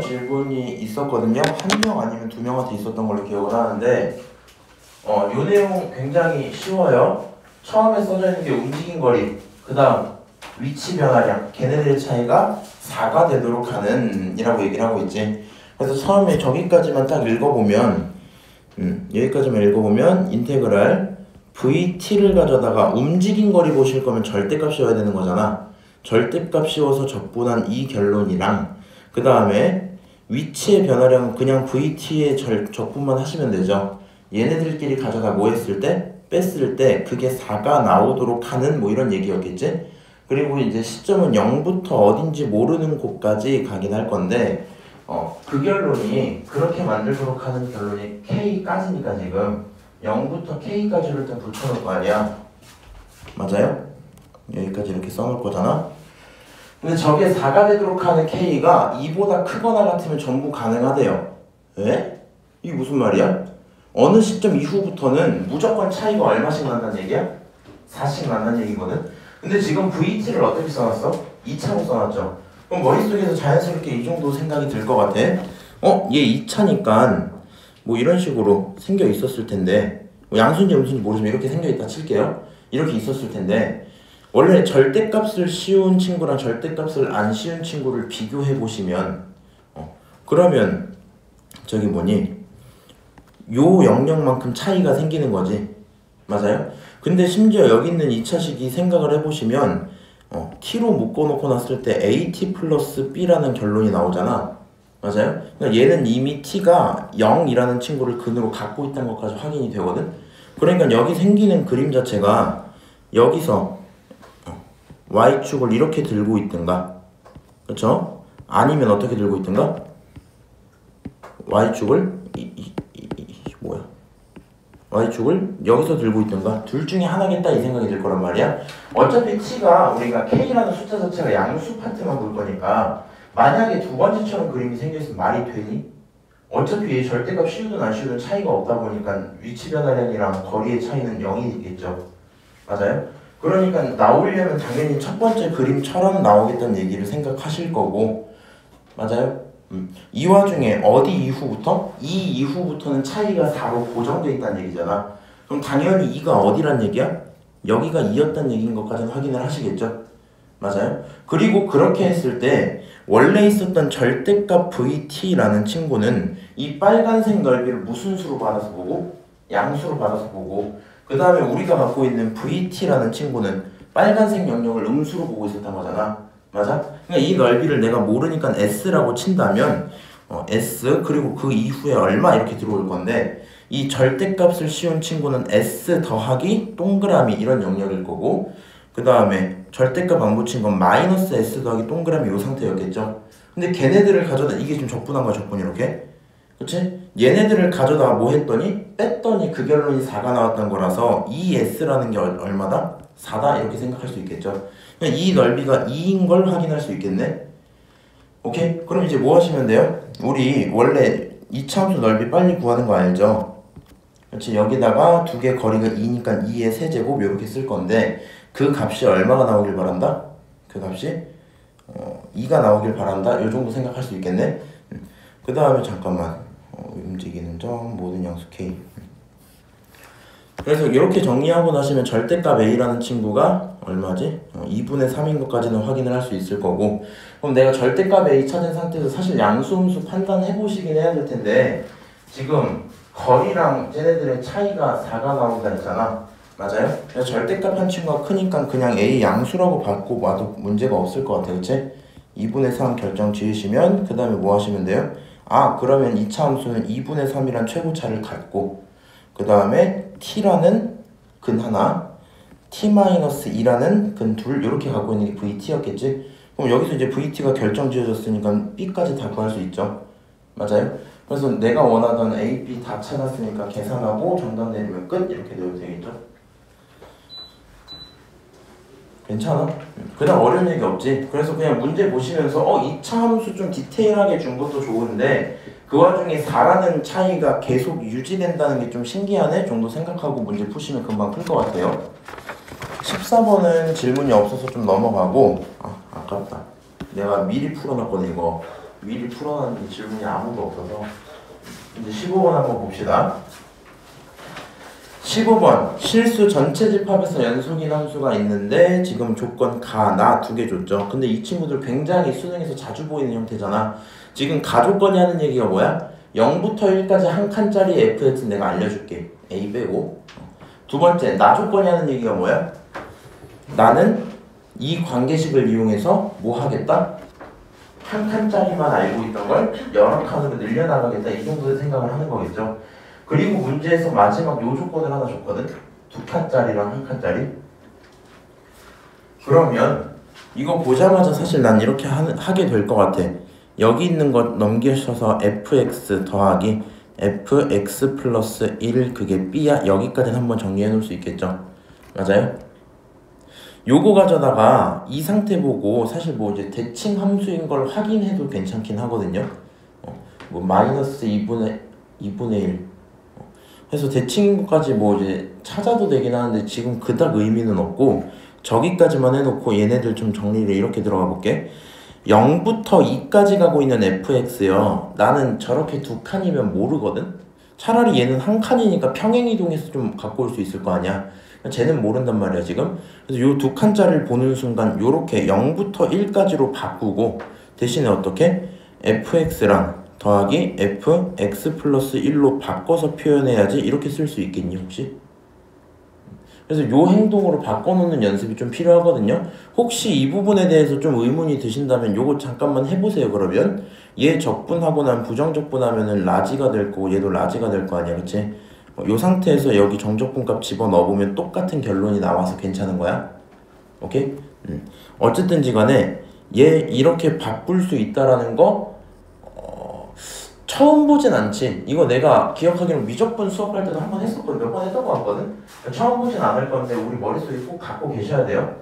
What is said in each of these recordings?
질문이 있었거든요. 한 명 아니면 두 명한테 있었던 걸로 기억을 하는데 요 내용 굉장히 쉬워요. 처음에 써져 있는 게 움직인 거리, 그 다음 위치 변화량, 걔네들의 차이가 4가 되도록 하는 이라고 얘기를 하고 있지. 그래서 처음에 저기까지만 딱 읽어보면 여기까지만 읽어보면 인테그랄 vt를 가져다가 움직인 거리 보실 거면 절대값 씌워야 되는 거잖아. 절대값 씌워서 적분한 이 결론이랑 그 다음에 위치의 변화량은 그냥 vt의 적분만 하시면 되죠. 얘네들끼리 가져다 뭐 했을 때? 뺐을 때 그게 4가 나오도록 하는 뭐 이런 얘기였겠지? 그리고 이제 시점은 0부터 어딘지 모르는 곳까지 가긴 할 건데 그 결론이 그렇게 만들도록 하는 결론이 K까지니까 지금 0부터 K까지를 일단 붙여놓을 거 아니야. 맞아요? 여기까지 이렇게 써놓을 거잖아. 근데 저게 4가 되도록 하는 K가 2보다 크거나 같으면 전부 가능하대요. 왜? 이게 무슨 말이야? 어느 시점 이후부터는 무조건 차이가 얼마씩 난다는 얘기야? 4씩 난다는 얘기거든? 근데 지금 VT를 어떻게 써놨어? 2차로 써놨죠. 그럼 머릿속에서 자연스럽게 이 정도 생각이 들 것 같아. 얘 2차니까 뭐 이런 식으로 생겨 있었을 텐데 뭐 양수인지 음수인지 모르지만 이렇게 생겨 있다 칠게요. 이렇게 있었을 텐데 원래 절대값을 씌운 친구랑 절대값을 안 씌운 친구를 비교해 보시면 그러면 저기 뭐니 요 영역만큼 차이가 생기는 거지. 맞아요? 근데 심지어 여기 있는 2차식이 생각을 해보시면 t로 묶어놓고 났을 때 at 플러스 b라는 결론이 나오잖아. 맞아요? 그러니까 얘는 이미 t가 0이라는 친구를 근으로 갖고 있다는 것까지 확인이 되거든. 그러니까 여기 생기는 그림 자체가 여기서 y축을 이렇게 들고 있든가, 그쵸? 아니면 어떻게 들고 있든가? y축을 y축을 여기서 들고 있던가 둘 중에 하나겠다 이 생각이 들 거란 말이야. 어차피 t가 우리가 k라는 숫자 자체가 양수 파트만 볼 거니까 만약에 두 번째처럼 그림이 생겨있으면 말이 되니? 어차피 절대값 씌우든 안 씌우든 차이가 없다 보니까 위치 변화량이랑 거리의 차이는 0이 있겠죠. 맞아요? 그러니까 나오려면 당연히 첫 번째 그림처럼 나오겠다는 얘기를 생각하실 거고. 맞아요? 이 와중에 어디 이후부터? 이 이후부터는 차이가 4로 고정되어 있다는 얘기잖아. 그럼 당연히 2가 어디란 얘기야? 여기가 2였다는 얘기인 것까지는 확인을 하시겠죠? 맞아요? 그리고 그렇게 했을 때 원래 있었던 절대값 VT라는 친구는 이 빨간색 넓이를 무슨 수로 받아서 보고? 양수로 받아서 보고 그 다음에 우리가 갖고 있는 VT라는 친구는 빨간색 영역을 음수로 보고 있었단 거잖아. 맞아? 그러니까 이 넓이를 내가 모르니까 S라고 친다면 S 그리고 그 이후에 얼마 이렇게 들어올 건데 이 절대값을 씌운 친구는 S 더하기 동그라미 이런 영역일 거고 그 다음에 절대값 안 붙인 건 마이너스 S 더하기 동그라미 이 상태였겠죠. 근데 걔네들을 가져다 이게 지금 적분한 거야. 적분 이렇게. 그치? 얘네들을 가져다 뭐 했더니 뺐더니 그 결론이 4가 나왔던 거라서 이 S라는 게 얼마다? 4다 이렇게 생각할 수 있겠죠. 이 넓이가 2인 걸 확인할 수 있겠네. 오케이? 그럼 이제 뭐 하시면 돼요? 우리 원래 이차함수 넓이 빨리 구하는 거 알죠? 그렇지? 여기다가 두 개 거리가 2니까 2의 세제곱 이렇게 쓸 건데 그 값이 얼마가 나오길 바란다? 그 값이 2가 나오길 바란다. 이 정도 생각할 수 있겠네. 그 다음에 잠깐만 움직이는 점 모든 양수 K. 그래서 이렇게 정리하고 나시면 절대값 A라는 친구가 얼마지? 2분의 3인 것까지는 확인을 할 수 있을 거고 그럼 내가 절대값 A 찾은 상태에서 사실 양수, 음수 판단해 보시긴 해야 될 텐데 지금 거리랑 쟤네들의 차이가 4가 나온다 했잖아. 맞아요? 그래서 절대값 한 친구가 크니까 그냥 A 양수라고 받고 와도 문제가 없을 것 같아. 그치? 2분의 3 결정 지으시면 그 다음에 뭐 하시면 돼요? 그러면 2차 함수는 2분의 3이란 최고차를 갖고 그 다음에 t라는 근 하나 t-2라는 근 둘 이렇게 갖고 있는 게 vt였겠지? 그럼 여기서 이제 vt가 결정 지어졌으니까 b까지 다 구할 수 있죠. 맞아요? 그래서 내가 원하던 a, b 다 찾았으니까 계산하고 정답 내리면 끝 이렇게 되어도 되겠죠? 괜찮아? 그냥 어려운 얘기 없지? 그래서 그냥 문제 보시면서 2차 함수 좀 디테일하게 준 것도 좋은데 그 와중에 4라는 차이가 계속 유지된다는 게 좀 신기하네 정도 생각하고 문제 푸시면 금방 풀 것 같아요. 14번은 질문이 없어서 좀 넘어가고 아깝다. 내가 미리 풀어놨거든 이거. 미리 풀어놨는 질문이 아무도 없어서 이제 15번 한번 봅시다. 15번 실수 전체 집합에서 연속인 함수가 있는데 지금 조건 가, 나 두 개 줬죠. 근데 이 친구들 굉장히 수능에서 자주 보이는 형태잖아. 지금 가조건이 하는 얘기가 뭐야? 0부터 1까지 한 칸짜리 fx 내가 알려줄게. a 빼고. 두 번째 나 조건이 하는 얘기가 뭐야? 나는 이 관계식을 이용해서 뭐 하겠다? 한 칸짜리만 알고 있던 걸 여러 칸으로 늘려나가겠다. 이 정도의 생각을 하는 거겠죠. 그리고 문제에서 마지막 요 조건을 하나 줬거든. 두 칸짜리랑 한 칸짜리. 그러면 이거 보자마자 사실 난 이렇게 하게 될 것 같아. 여기 있는 것 넘기셔서 fx 더하기 fx 플러스 1 그게 b야. 여기까지는 한번 정리해 놓을 수 있겠죠. 맞아요? 요거 가져다가 이 상태 보고 사실 뭐 이제 대칭 함수인 걸 확인해도 괜찮긴 하거든요. 뭐 마이너스 2분의 1 해서 대칭인 것까지 뭐 이제 찾아도 되긴 하는데 지금 그닥 의미는 없고 저기까지만 해놓고 얘네들 좀 정리를 이렇게 들어가 볼게. 0부터 2까지 가고 있는 fx요. 나는 저렇게 두 칸이면 모르거든? 차라리 얘는 한 칸이니까 평행이동해서 좀 갖고 올 수 있을 거 아니야. 쟤는 모른단 말이야 지금. 그래서 요 두 칸짜리를 보는 순간 요렇게 0부터 1까지로 바꾸고 대신에 어떻게? fx랑 더하기 fx 플러스 1로 바꿔서 표현해야지 이렇게 쓸 수 있겠니 혹시? 그래서 요 행동으로 바꿔놓는 연습이 좀 필요하거든요. 혹시 이 부분에 대해서 좀 의문이 드신다면 요거 잠깐만 해보세요. 그러면 얘 적분하고 난 부정적분하면은 라지가 될 거고 얘도 라지가 될 거 아니야, 그치? 요 상태에서 여기 정적분값 집어넣어보면 똑같은 결론이 나와서 괜찮은 거야. 오케이? 어쨌든지 간에 얘 이렇게 바꿀 수 있다라는 거 처음 보진 않지. 이거 내가 기억하기로는 미적분 수업할 때도 한번 했었거든. 몇 번 했던 것 같거든. 처음 보진 않을 건데 우리 머릿속에 꼭 갖고 계셔야 돼요.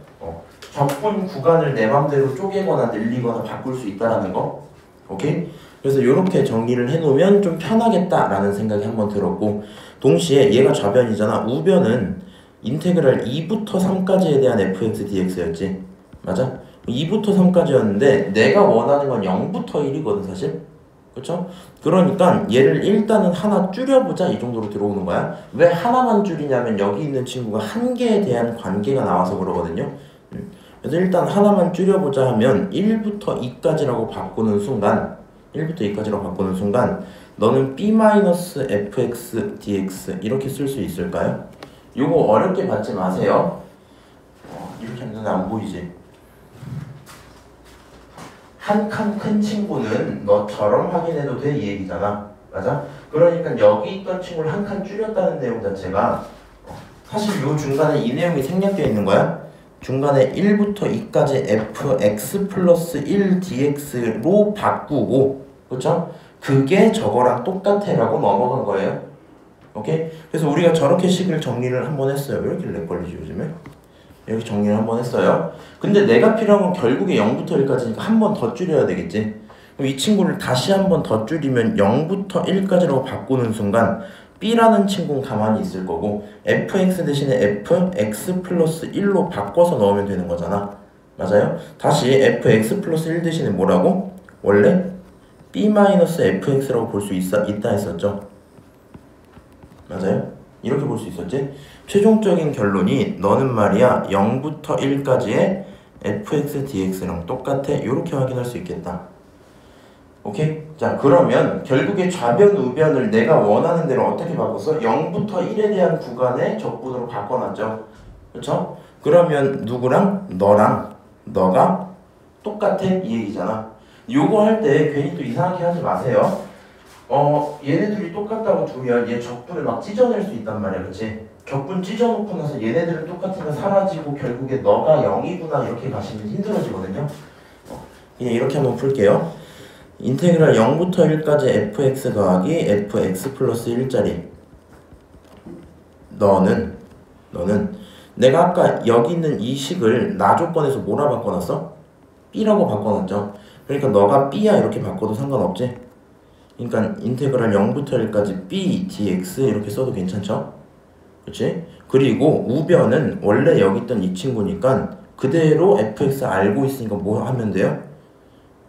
적분 구간을 내 맘대로 쪼개거나 늘리거나 바꿀 수 있다라는 거. 오케이? 그래서 이렇게 정리를 해놓으면 좀 편하겠다라는 생각이 한번 들었고, 동시에 얘가 좌변이잖아. 우변은 인테그랄 2부터 3까지에 대한 fx dx였지. 맞아? 2부터 3까지였는데 내가 원하는 건 0부터 1이거든 사실. 그쵸? 그러니까 얘를 일단은 하나 줄여보자 이 정도로 들어오는 거야. 왜 하나만 줄이냐면 여기 있는 친구가 한 개에 대한 관계가 나와서 그러거든요. 그래서 일단 하나만 줄여보자 하면 1부터 2까지라고 바꾸는 순간 1부터 2까지라고 바꾸는 순간 너는 b-fx dx 이렇게 쓸 수 있을까요? 요거 어렵게 받지 마세요. 이렇게 하면 안 보이지? 한 칸 큰 친구는 너처럼 확인해도 돼 이 얘기잖아. 맞아? 그러니까 여기 있던 친구를 한 칸 줄였다는 내용 자체가 사실 요 중간에 이 내용이 생략되어 있는 거야. 중간에 1부터 2까지 fx 플러스 1 dx로 바꾸고, 그쵸? 그게 저거랑 똑같아 라고 넘어간 거예요. 오케이? 그래서 우리가 저렇게 식을 정리를 한번 했어요. 왜 이렇게 렉 걸리지 요즘에? 이렇게 정리를 한번 했어요. 근데 내가 필요한 건 결국에 0부터 1까지니까 한 번 더 줄여야 되겠지. 그럼 이 친구를 다시 한 번 더 줄이면 0부터 1까지라고 바꾸는 순간 b라는 친구는 가만히 있을 거고 fx 대신에 fx 플러스 1로 바꿔서 넣으면 되는 거잖아. 맞아요? 다시 fx 플러스 1 대신에 뭐라고? 원래 b-fx라고 볼 수 있다 했었죠. 맞아요? 이렇게 볼 수 있었지? 최종적인 결론이 너는 말이야 0부터 1까지의 fx dx랑 똑같아. 이렇게 확인할 수 있겠다. 오케이? 자, 그러면 결국에 좌변 우변을 내가 원하는 대로 어떻게 바꿨어? 0부터 1에 대한 구간의 적분으로 바꿔놨죠. 그쵸? 그러면 누구랑? 너랑 너가 똑같아 이 얘기잖아. 요거 할 때 괜히 또 이상하게 하지 마세요. 얘네들이 똑같다고 두면 얘 적분을 막 찢어낼 수 있단 말이야. 그치? 적분 찢어놓고 나서 얘네들은 똑같으면 사라지고 결국에 너가 0이구나 이렇게 가시면 힘들어지거든요. 그냥 이렇게 한번 풀게요. 인테그랄 0부터 1까지 fx 더하기 fx 플러스 1짜리 너는 내가 아까 여기 있는 이 식을 나 조건에서 뭐라 바꿔놨어? b라고 바꿔놨죠. 그러니까 너가 b야 이렇게 바꿔도 상관없지. 그러니까 인테그랄 0부터 1까지 b dx 이렇게 써도 괜찮죠? 그치? 그리고 우변은 원래 여기 있던 이 친구니까 그대로 fx 알고 있으니까 뭐 하면 돼요?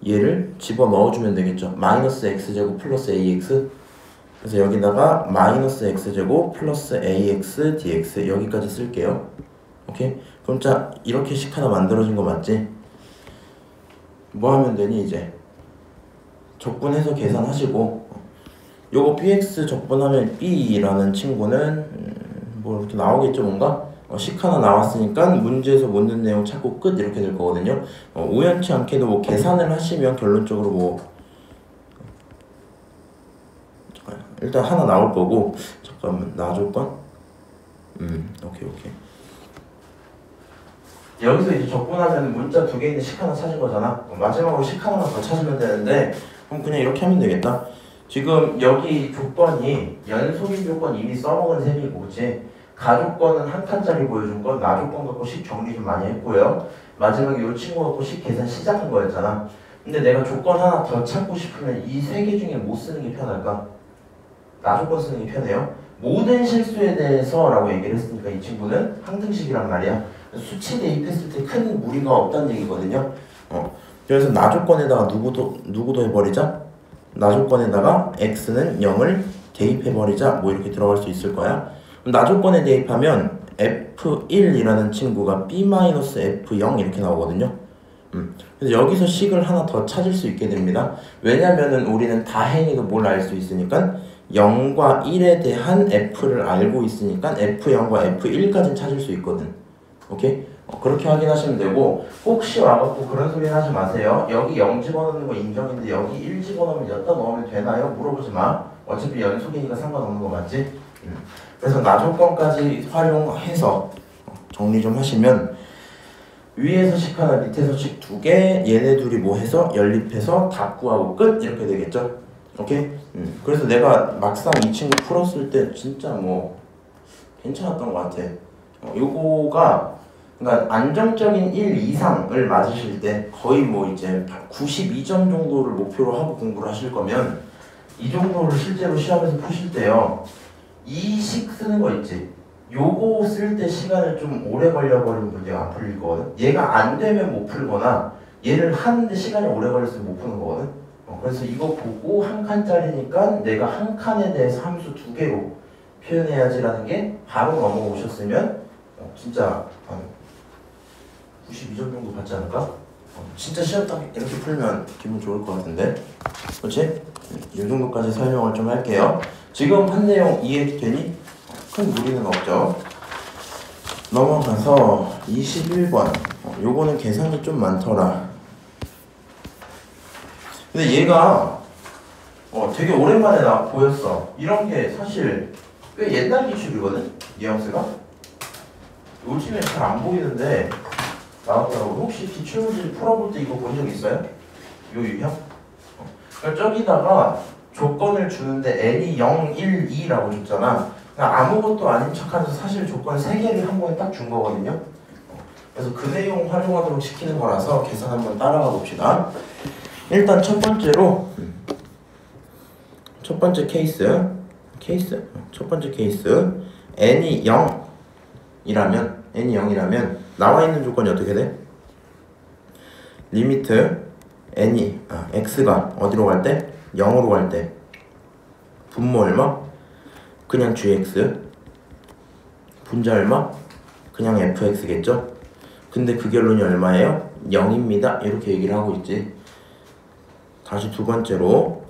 얘를 집어넣어주면 되겠죠. 마이너스 x제곱 플러스 ax. 그래서 여기다가 마이너스 x제곱 플러스 ax dx 여기까지 쓸게요. 오케이? 그럼 자 이렇게 식 하나 만들어진 거 맞지? 뭐 하면 되니 이제? 적분해서 계산하시고 요거 bx 적분하면 b라는 친구는 뭐 이렇게 나오겠죠 뭔가? 식 하나 나왔으니까 문제에서 묻는 내용 찾고 끝 이렇게 될 거거든요. 우연치 않게도 뭐 계산을 하시면 결론적으로 뭐 일단 하나 나올 거고 잠깐만 놔줄건? 오케이. 여기서 이제 적분하면 문자 두 개 있는 식 하나 찾은 거잖아. 마지막으로 식 하나만 더 찾으면 되는데 그럼 그냥 이렇게 하면 되겠다. 지금 여기 조건이 연속인 조건 이미 써먹은 셈이고 그치? 가조건은 한 칸짜리 보여준 건 나조건 갖고 식 정리 좀 많이 했고요. 마지막에 이 친구 갖고 식 계산 시작한 거였잖아. 근데 내가 조건 하나 더 찾고 싶으면 이 세 개 중에 뭐 쓰는 게 편할까? 나조건 쓰는 게 편해요. 모든 실수에 대해서 라고 얘기를 했으니까 이 친구는 항등식이란 말이야. 수치 대입했을 때 큰 무리가 없다는 얘기거든요. 그래서 나조건에다가 누구도 해버리자. 나조건에다가 x는 0을 대입해버리자. 뭐 이렇게 들어갈 수 있을 거야. 나조건에 대입하면 f1이라는 친구가 b-f0 이렇게 나오거든요. 그래서 여기서 식을 하나 더 찾을 수 있게 됩니다. 왜냐면은 우리는 다행히도 뭘 알 수 있으니까 0과 1에 대한 f를 알고 있으니까 f0과 f1까지는 찾을 수 있거든. 오케이? 그렇게 확인하시면 되고 혹시 와갖고 그런 소리 하지 마세요. 여기 0 집어넣는 거 인정인데 여기 1 집어넣으면 엿다 넣으면 되나요? 물어보지 마. 어차피 연속이니까 상관없는 거 맞지? 그래서 나조건까지 활용해서 정리 좀 하시면 위에서 식 하나 밑에서 식 두 개 얘네 둘이 뭐 해서 연립해서 답 구하고 끝 이렇게 되겠죠? 오케이? 그래서 내가 막상 이 친구 풀었을 때 진짜 뭐 괜찮았던 것 같아. 요거가 그러니까 안정적인 1 이상을 맞으실 때 거의 뭐 이제 92점 정도를 목표로 하고 공부를 하실 거면 이 정도를 실제로 시험에서 푸실 때요. 이 식 쓰는 거 있지? 요거 쓸 때 시간을 좀 오래 걸려버리는 문제가 안 풀릴 거거든? 얘가 안 되면 못 풀거나 얘를 하는데 시간이 오래 걸렸으면 못 푸는 거거든? 그래서 이거 보고 한 칸짜리니까 내가 한 칸에 대해서 함수 두 개로 표현해야지라는 게 바로 넘어오셨으면 진짜 한 92점 정도 받지 않을까? 진짜 시험 딱 이렇게 풀면 기분 좋을 것 같은데 그렇지? 이 정도까지 설명을 좀 할게요. 지금 한 내용 이해되니? 큰 무리는 없죠. 넘어가서 21번 요거는 계산이 좀 많더라. 근데 얘가 되게 오랜만에 나 보였어. 이런 게 사실 꽤 옛날 기출이거든? 뉘앙스가? 요즘에 잘 안 보이는데 나왔더라고. 혹시 기출문제 풀어볼 때 이거 본 적 있어요? 요 유형? 그러니까 저기다가 조건을 주는데 n이 0, 1, 2라고 줬잖아. 그러니까 아무것도 아닌 척하면서 사실 조건 3개를 한 번에 딱 준 거거든요. 그래서 그 내용 활용하도록 시키는 거라서 계산 한번 따라가 봅시다. 일단 첫 번째로 첫 번째 케이스 첫 번째 케이스 n이 0이라면 나와 있는 조건이 어떻게 돼? 리미트 n이 x가 어디로 갈 때? 0으로 갈 때 분모 얼마? 그냥 gx. 분자 얼마? 그냥 fx겠죠? 근데 그 결론이 얼마예요? 0입니다. 이렇게 얘기를 하고 있지. 다시 두 번째로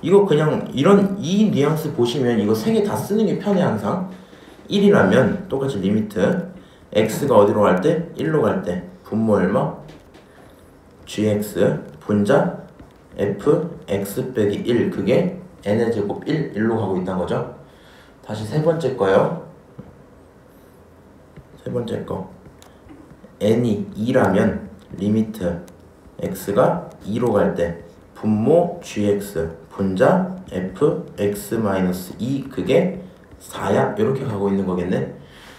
이거 그냥 이 뉘앙스 보시면 이거 세 개 다 쓰는 게 편해. 항상 1이라면 똑같이 리미트 x가 어디로 갈 때? 1로 갈 때 분모 얼마? gx 분자 f x 빼기 1 그게 n의 제곱 1로 가고 있다는 거죠. 다시 세 번째 거요. 세 번째 거 n이 2라면 리미트 x가 2로 갈 때 분모 gx 분자 f x-2 그게 4야? 이렇게 가고 있는 거겠네.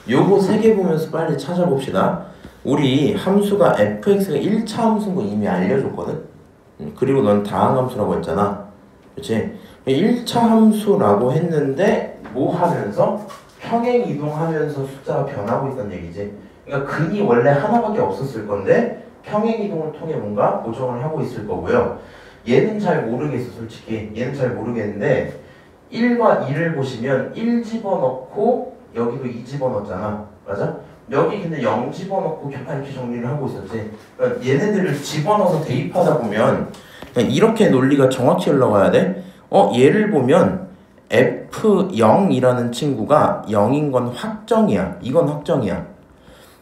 요거 세 개 보면서 빨리 찾아봅시다. 우리 함수가 fx가 1차 함수인 거 이미 알려줬거든. 그리고 넌 다항함수라고 했잖아. 그치? 1차 함수라고 했는데 뭐 하면서? 평행 이동하면서 숫자가 변하고 있다는 얘기지. 그러니까 근이 원래 하나밖에 없었을 건데 평행이동을 통해 뭔가 고정을 하고 있을 거고요. 얘는 잘 모르겠어 솔직히. 얘는 잘 모르겠는데 1과 2를 보시면 1 집어넣고 여기도 2 집어넣었잖아. 맞아? 여기 근데 0 집어넣고 이렇게 정리를 하고 있었지. 그러니까 얘네들을 집어넣어서 대입하다 보면 그냥 이렇게 논리가 정확히 흘러가야 돼. 얘를 보면 F0이라는 친구가 0인 건 확정이야. 이건 확정이야.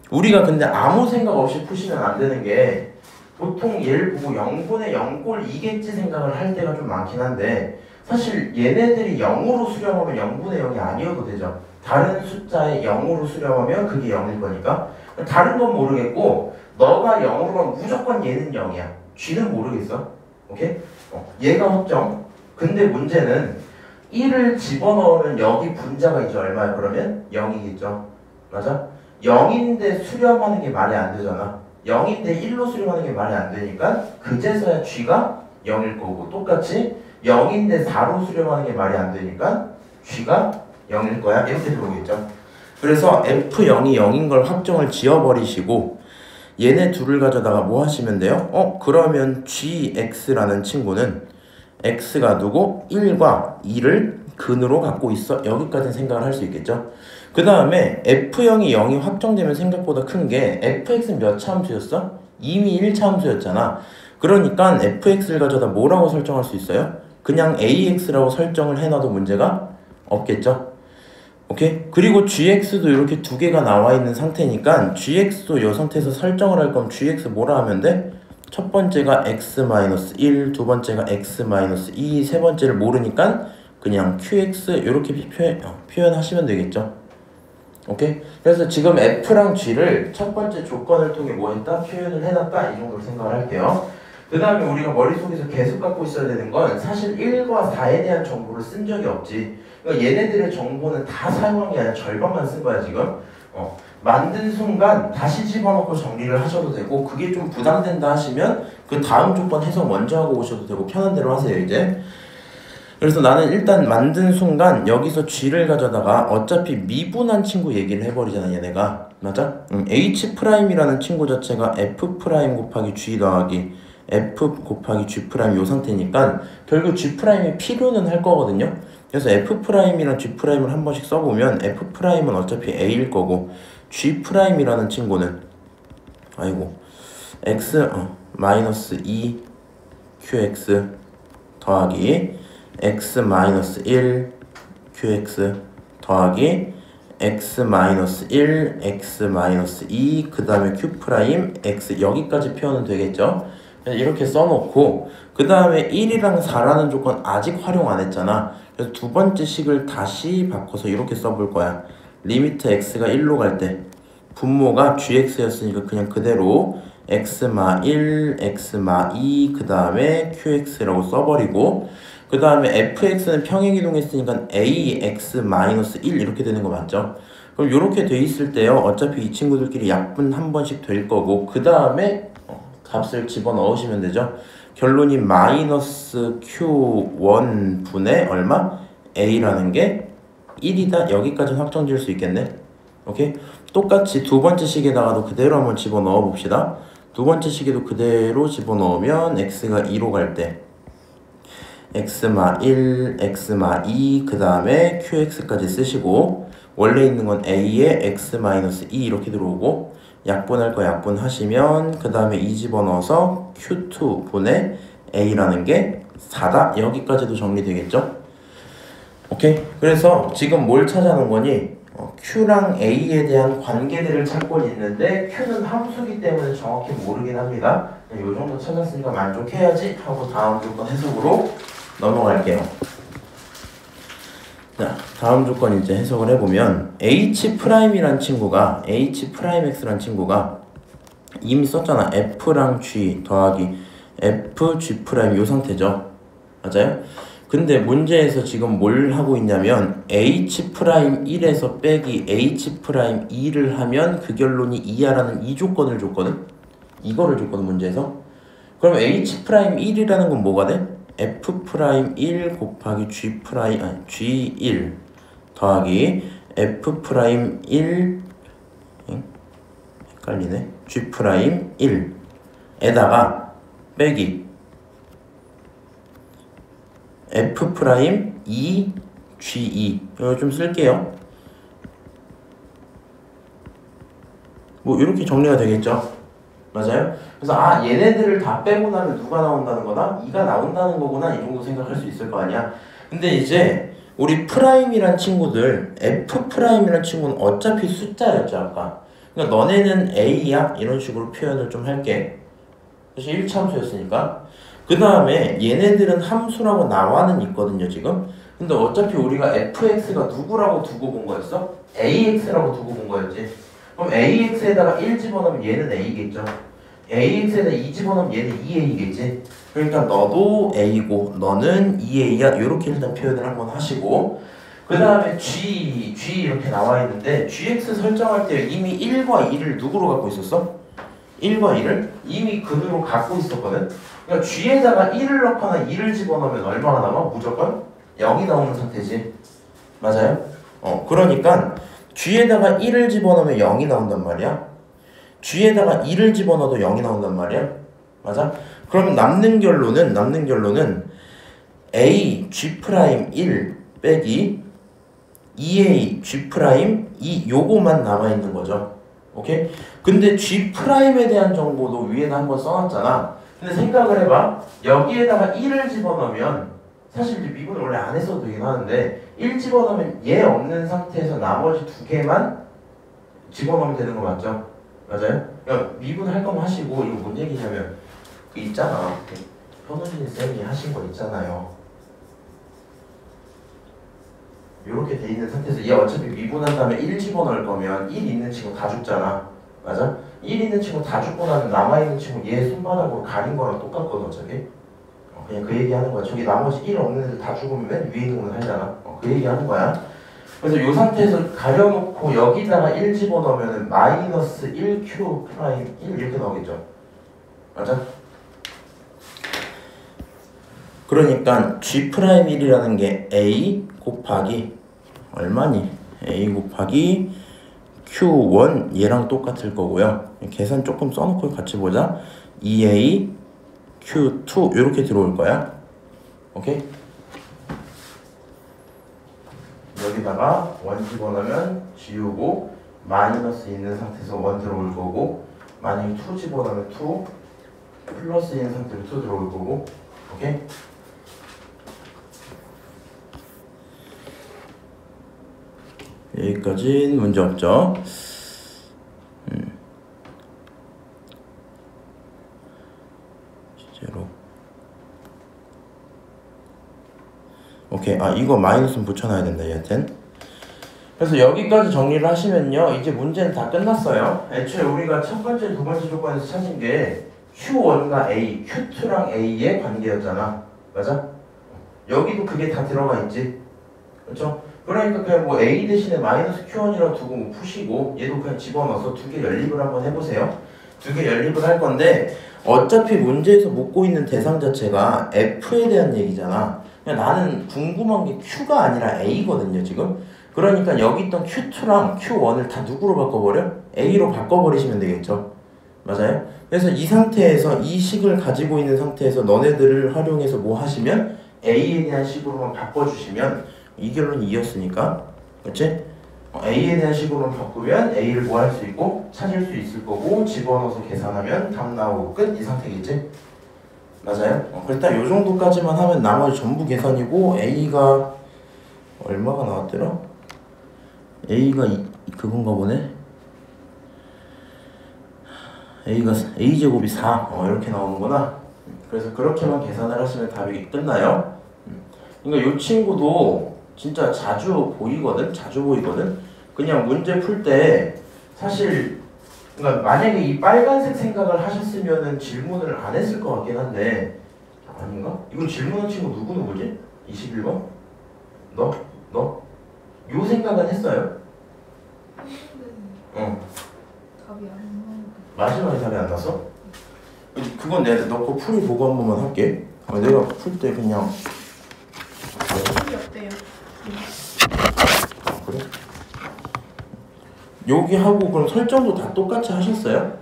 우리가 근데 아무 생각 없이 푸시면 안 되는 게 보통 얘를 보고 0분의 0꼴 2겠지 생각을 할 때가 좀 많긴 한데 사실 얘네들이 0으로 수렴하면 0분의 0이 아니어도 되죠. 다른 숫자에 0으로 수렴하면 그게 0일 거니까 다른 건 모르겠고 너가 0으로 가면 무조건 얘는 0이야. G는 모르겠어. 오케이? 얘가 확정. 근데 문제는 1을 집어넣으면 여기 분자가 이제 얼마야? 그러면 0이겠죠. 맞아? 0인데 수렴하는 게 말이 안 되잖아. 0인데 1로 수렴하는 게 말이 안 되니까 그제서야 G가 0일 거고 똑같이 0인데 4로 수렴하는 게 말이 안 되니까 G가 0일 거야. 이렇게 들어오겠죠. 그래서 F0이 0인 걸 확정을 지어버리시고 얘네 둘을 가져다가 뭐 하시면 돼요? 그러면 GX라는 친구는 X가 누구? 1과 2를 근으로 갖고 있어. 여기까지는 생각을 할 수 있겠죠. 그 다음에 F0이 0이 확정되면 생각보다 큰 게 fx는 몇 차 함수였어? 이미 1차 함수였잖아. 그러니까 fx를 가져다 뭐라고 설정할 수 있어요? 그냥 ax라고 설정을 해놔도 문제가 없겠죠. 오케이? 그리고 gx도 이렇게 두 개가 나와 있는 상태니까 gx도 이 상태에서 설정을 할 거면 gx 뭐라 하면 돼? 첫 번째가 x-1, 두 번째가 x-2, 세 번째를 모르니까 그냥 qx 이렇게 표현하시면 되겠죠. 오케이? 그래서 지금 f랑 g를 첫 번째 조건을 통해 뭐 했다? 표현을 해놨다. 이 정도로 생각을 할게요. 그 다음에 우리가 머릿속에서 계속 갖고 있어야 되는 건 사실 1과 4에 대한 정보를 쓴 적이 없지. 그러니까 얘네들의 정보는 다 사용한 게 아니라 절반만 쓴 거야 지금. 만든 순간 다시 집어넣고 정리를 하셔도 되고 그게 좀 부담된다 하시면 그 다음 조건 해석 먼저 하고 오셔도 되고 편한 대로 하세요 이제. 그래서 나는 일단 만든 순간 여기서 G를 가져다가 어차피 미분한 친구 얘기를 해버리잖아 얘네가. 맞아? H'이라는 친구 자체가 F' 곱하기 G 더하기 F 곱하기 G' 요 상태니까 결국 G'이 필요는 할 거거든요. 그래서 F'이랑 G'을 한 번씩 써보면 F'은 어차피 A일 거고 G'이라는 친구는 X -2 QX 더하기 x-1 qx 더하기 x-1 x-2 그 다음에 q 프라임 x 여기까지 표현은 되겠죠. 이렇게 써놓고 그 다음에 1이랑 4라는 조건 아직 활용 안 했잖아. 그래서 두 번째 식을 다시 바꿔서 이렇게 써볼 거야. 리미트 x가 1로 갈 때 분모가 gx였으니까 그냥 그대로 x-1 x-2 그 다음에 qx라고 써버리고 그 다음에 fx는 평행이동했으니까 ax-1 이렇게 되는 거 맞죠? 그럼 이렇게 돼 있을 때요 어차피 이 친구들끼리 약분 한 번씩 될 거고 그 다음에 값을 집어넣으시면 되죠. 결론이 마이너스 q1 분의 얼마? a라는 게 1이다. 여기까지는 확정 지을 수 있겠네. 오케이? 똑같이 두 번째 식에다가도 그대로 한번 집어넣어 봅시다. 두 번째 식에도 그대로 집어넣으면 x가 2로 갈 때 x-1, x-2 그 다음에 qx까지 쓰시고 원래 있는 건 a에 x-2 이렇게 들어오고 약분할 거 약분하시면 그 다음에 2 집어넣어서 q2 분의 a라는 게 4다. 여기까지도 정리되겠죠? 오케이? 그래서 지금 뭘 찾아놓은 거니? q랑 a에 대한 관계들을 찾고 있는데 q는 함수기 때문에 정확히 모르긴 합니다. 이 정도 찾았으니까 만족해야지 하고 다음 조건 해석으로 넘어갈게요. 자, 다음 조건 이제 해석을 해보면 H'이란 친구가 H'X란 친구가 이미 썼잖아. F랑 G 더하기 F, G' 요 상태죠. 맞아요? 근데 문제에서 지금 뭘 하고 있냐면 H'1에서 빼기 H'2를 하면 그 결론이 이하라는 이 조건을 줬거든? 이거를 줬거든 문제에서. 그럼 H'1이라는 건 뭐가 돼? F'1 곱하기 G1 더하기 F'1 헷갈리네. G'1 에다가 빼기 F 프라임 2 G2 이거 좀 쓸게요. 뭐 이렇게 정리가 되겠죠? 맞아요? 그래서 얘네들을 다 빼고 나면 누가 나온다는 거다? 2가 나온다는 거구나, 이 정도 생각할 수 있을 거 아니야. 근데 이제 우리 프라임이란 친구들, F 프라임이란 친구는 어차피 숫자였죠 아까. 그러니까 너네는 A야 이런 식으로 표현을 좀 할게. 사실 1차 함수였으니까. 그 다음에 얘네들은 함수라고 나와는 있거든요 지금. 근데 어차피 우리가 fx가 누구라고 두고 본 거였어? ax라고 두고 본 거였지. 그럼 ax에다가 1 집어넣으면 얘는 a겠죠. ax에다 2 집어넣으면 얘는 2a겠지. 그러니까 너도 a고 너는 2a야 이렇게 일단 표현을 한번 하시고, 그 다음에 g 이렇게 나와 있는데 gx 설정할 때 이미 1과 2를 누구로 갖고 있었어? 1과 2를 이미 근으로 갖고 있었거든. 그러니까 g에다가 1을 넣거나 2를 집어넣으면 얼마가 남아? 무조건 0이 나오는 상태지. 맞아요? 그러니까 g에다가 1을 집어넣으면 0이 나온단 말이야. g에다가 2를 집어넣어도 0이 나온단 말이야. 맞아? 그럼 남는 결론은 a g'1 빼기 2a g'2 요거만 남아있는 거죠. 오케이? 근데 g'에 대한 정보도 위에다 한번 써놨잖아. 근데 생각을 해봐. 여기에다가 1을 집어넣으면 사실 이제 미분을 원래 안 했어도 되긴 하는데 1 집어넣으면 얘 없는 상태에서 나머지 두 개만 집어넣으면 되는 거 맞죠? 맞아요? 그러니까 미분할 거면 하시고, 이거 뭔 얘기냐면 그 있잖아. 현우진 쌤이 하신 거 있잖아요. 이렇게 돼 있는 상태에서 얘 어차피 미분한 다음에 1 집어넣을 거면 1 있는 친구 다 죽잖아. 맞아? 1 있는 친구 다 죽고 나면 남아있는 친구 얘 손바닥으로 가린 거랑 똑같거든 어차피. 그냥 그 얘기 하는 거야. 저기 나머지 1 없는 애들 다 죽으면 맨 위에 있는 건 하잖아. 그 얘기 하는 거야. 그래서 이 상태에서 가려놓고 여기다가 1 집어넣으면 마이너스 1q 프라임 1 이렇게 나오겠죠. 맞아? 그러니까 g 프라임 1이라는 게 a 곱하기 얼마니? a 곱하기 q1 얘랑 똑같을 거고요. 계산 조금 써놓고 같이 보자. 2a q2 이렇게 들어올 거야. 오케이? 여기다가 1 집어넣으면 지우고 마이너스 있는 상태에서 1 들어올 거고, 만약에 2 집어넣으면 2 플러스 있는 상태로 2 들어올 거고. 오케이? 여기까지는 문제 없죠. 제로. 오케이. 이거 마이너스는 붙여놔야 된다 여하튼. 그래서 여기까지 정리를 하시면요, 이제 문제는 다 끝났어요. 애초에 우리가 첫 번째, 두 번째 조건에서 찾은 게 Q1과 A, Q2랑 A의 관계였잖아. 맞아? 여기도 그게 다 들어가 있지. 그렇죠? 그러니까 그냥 뭐 A 대신에 마이너스 Q1이라고 두고 뭐 푸시고, 얘도 그냥 집어넣어서 두 개 연립을 한번 해보세요. 두 개 연립을 할 건데 어차피 문제에서 묻고 있는 대상 자체가 F에 대한 얘기잖아. 그냥 나는 궁금한 게 Q가 아니라 A거든요 지금. 그러니까 여기 있던 Q2랑 Q1을 다 누구로 바꿔버려? A로 바꿔버리시면 되겠죠. 맞아요? 그래서 이 상태에서 이 식을 가지고 있는 상태에서 너네들을 활용해서 뭐 하시면 A에 대한 식으로만 바꿔주시면, 이 결론이 이었으니까, 그렇지? A에 대한 식으로만 바꾸면 A를 뭐 할 수 있고 찾을 수 있을 거고, 집어넣어서 계산하면 답 나오고 끝, 이 상태겠지? 맞아요? 일단 요 정도까지만 하면 나머지 전부 계산이고, A가 얼마가 나왔더라? A가 그건가 보네? A제곱이 4 이렇게 나오는구나. 그래서 그렇게만 계산을 하시면 답이 끝나요. 그러니까 이 친구도 진짜 자주 보이거든. 그냥 문제 풀 때 사실, 그러니까 만약에 이 빨간색 생각을 하셨으면은 질문을 안 했을 것 같긴 한데, 아닌가? 이거 질문한 친구 누구지? 21번? 너? 요 생각은 했어요? 답이 안 마지막에 답이 안 났어? 그건 내가 너 거 풀이 보고 한 번만 할게. 내가 풀 때 그냥 답이 없대요. 그래? 여기 하고 그럼 설정도 다 똑같이 하셨어요?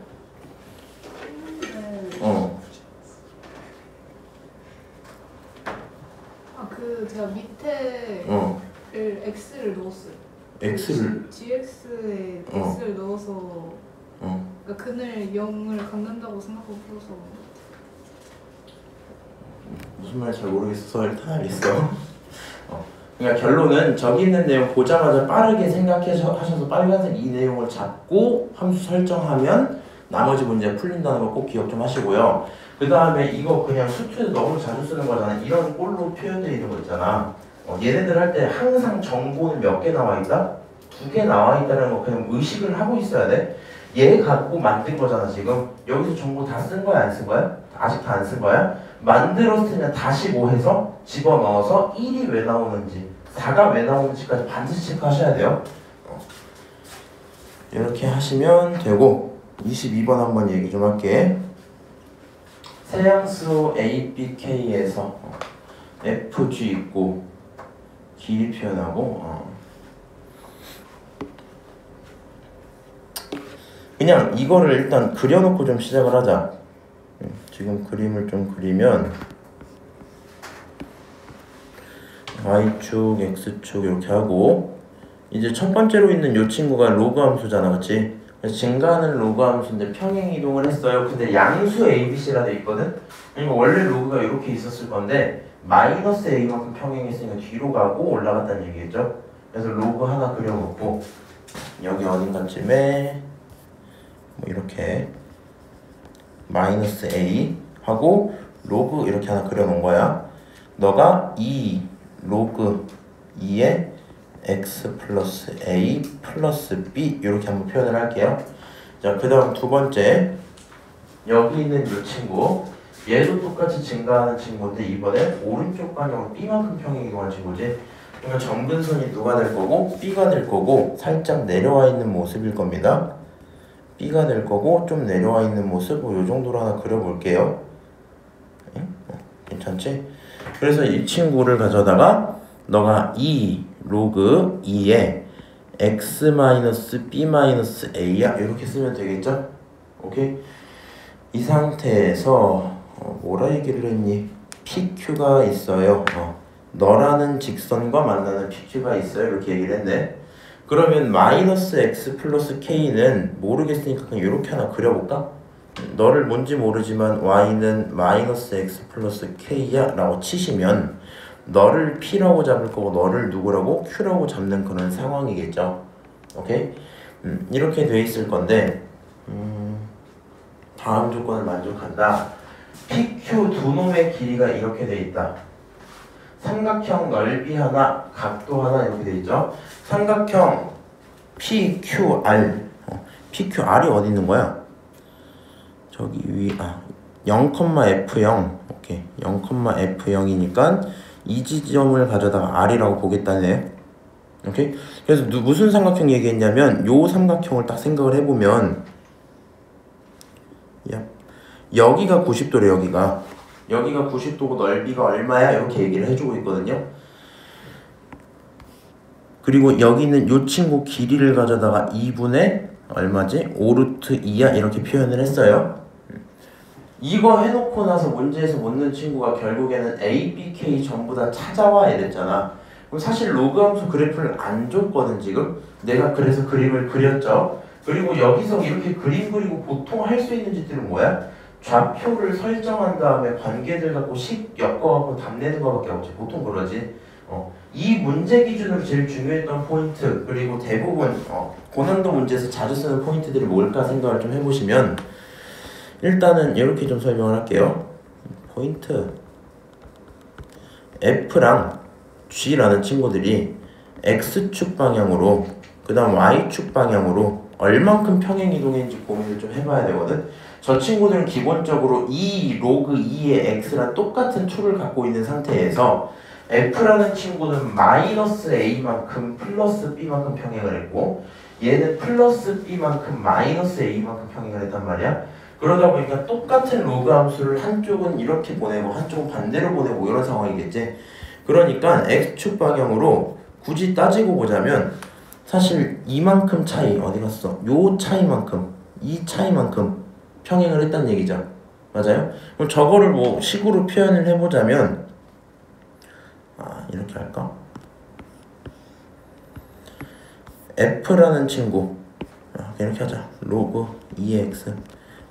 네. 그 제가 밑에를 x를 넣었어요. x를 gx에 x를 넣어서 그러니까 근을 0을 갖는다고 생각하고 풀어서 무슨 말인지 잘 모르겠어서 일단 알겠어. 그러니까 결론은 저기 있는 내용 보자마자 빠르게 생각하셔서 빨간색 이 내용을 잡고 함수 설정하면 나머지 문제 풀린다는 거 꼭 기억 좀 하시고요. 그 다음에 이거 그냥 수투에서 너무 자주 쓰는 거잖아. 이런 꼴로 표현되어 있는 거 있잖아. 얘네들 할 때 항상 정보는 몇 개 나와 있다? 2개 나와 있다는 거 그냥 의식을 하고 있어야 돼. 얘 갖고 만든 거잖아 지금. 여기서 정보 다 쓴 거야 안 쓴 거야? 아직 다 안 쓴 거야? 만들었으면 다시 뭐 해서 집어넣어서 1이 왜 나오는지 4가 왜 나오는지까지 반드시 체크하셔야 돼요. 이렇게 하시면 되고 22번 한번 얘기 좀 할게. 세양수 A, B, K에서 F, G 있고 길이 표현하고 그냥 이거를 일단 그려놓고 좀 시작을 하자. 지금 그림을 좀 그리면 Y축, X축 이렇게 하고 이제 첫 번째로 있는 요 친구가 로그 함수잖아, 그치? 그래서 증가하는 로그 함수인데 평행 이동을 했어요. 근데 양수 ABC라 돼 있거든? 그러니까 원래 로그가 이렇게 있었을 건데 마이너스 A만큼 평행했으니까 뒤로 가고 올라갔다는 얘기겠죠? 그래서 로그 하나 그려놓고 여기 어딘가쯤에 뭐 이렇게 마이너스 A 하고 로그 이렇게 하나 그려놓은 거야. 너가 2 로그 2에 x 플러스 a 플러스 b 이렇게 한번 표현을 할게요. 자, 그 다음 두 번째 여기 있는 이 친구 얘도 똑같이 증가하는 친구인데 이번에 오른쪽 방향으로 b만큼 평행 이동하는 친구지. 그러니까 점근선이 누가 될 거고 b가 될 거고 살짝 내려와 있는 모습일 겁니다. b가 될 거고 좀 내려와 있는 모습 요 정도로 하나 그려볼게요. 괜찮지? 그래서 이 친구를 가져다가 너가 2 로그 2에 x-b-a야 이렇게 쓰면 되겠죠? 오케이? 이 상태에서 뭐라 얘기를 했니? PQ가 있어요. 너라는 직선과 만나는 PQ가 있어요. 이렇게 얘기를 했네. 그러면 마이너스 x 플러스 k는 모르겠으니까 그냥 이렇게 하나 그려볼까? 너를 뭔지 모르지만 y는 마이너스 x 플러스 k야 라고 치시면 너를 p라고 잡을 거고 너를 누구라고 q라고 잡는 그런 상황이겠죠. 오케이? 이렇게 돼 있을 건데 다음 조건을 만족한다. PQ 두 놈의 길이가 이렇게 돼 있다. 삼각형 넓이 하나, 각도 하나 이렇게 돼 있죠. 삼각형 PQR PQR이 어디 있는 거야? 저기 위 0,F0 오케이 0,F0이니까 이 지점을 가져다가 R이라고 보겠다네. 오케이? 그래서 무슨 삼각형 얘기했냐면 요 삼각형을 딱 생각을 해보면 여기가 90도래. 여기가 90도고 넓이가 얼마야? 이렇게 얘기를 해주고 있거든요. 그리고 여기는 요 친구 길이를 가져다가 2분의 얼마지? 5루트 2야 이렇게 표현을 했어요. 이거 해놓고 나서 문제에서 묻는 친구가 결국에는 A, B, K 전부 다 찾아와 이랬잖아. 그럼 사실 로그 함수 그래프를 안 줬거든 지금. 내가 그래서 그림을 그렸죠. 그리고 여기서 이렇게 그림 그리고 보통 할 수 있는 짓들은 뭐야? 좌표를 설정한 다음에 관계들 갖고 식 엮어갖고 답 내는 거밖에 없지. 보통 그러지. 이 문제 기준으로 제일 중요했던 포인트 그리고 대부분 고난도 문제에서 자주 쓰는 포인트들이 뭘까 생각을 좀 해보시면 일단은 이렇게 좀 설명을 할게요. 포인트 F랑 G라는 친구들이 X축 방향으로 그 다음 Y축 방향으로 얼만큼 평행 이동했는지 고민을 좀 해봐야 되거든. 저 친구들은 기본적으로 2 로그 2의 X랑 똑같은 툴을 갖고 있는 상태에서 F라는 친구는 마이너스 A만큼 플러스 B만큼 평행을 했고 얘는 플러스 B만큼 마이너스 A만큼 평행을 했단 말이야. 그러다 보니까 똑같은 로그 함수를 한쪽은 이렇게 보내고 한쪽은 반대로 보내고 이런 상황이겠지. 그러니까 X축 방향으로 굳이 따지고 보자면 사실 이만큼 차이 어디 갔어? 요 차이만큼 이 차이만큼 평행을 했다는 얘기죠. 맞아요? 그럼 저거를 뭐 식으로 표현을 해보자면 이렇게 할까? F라는 친구 이렇게 하자. 로그 2x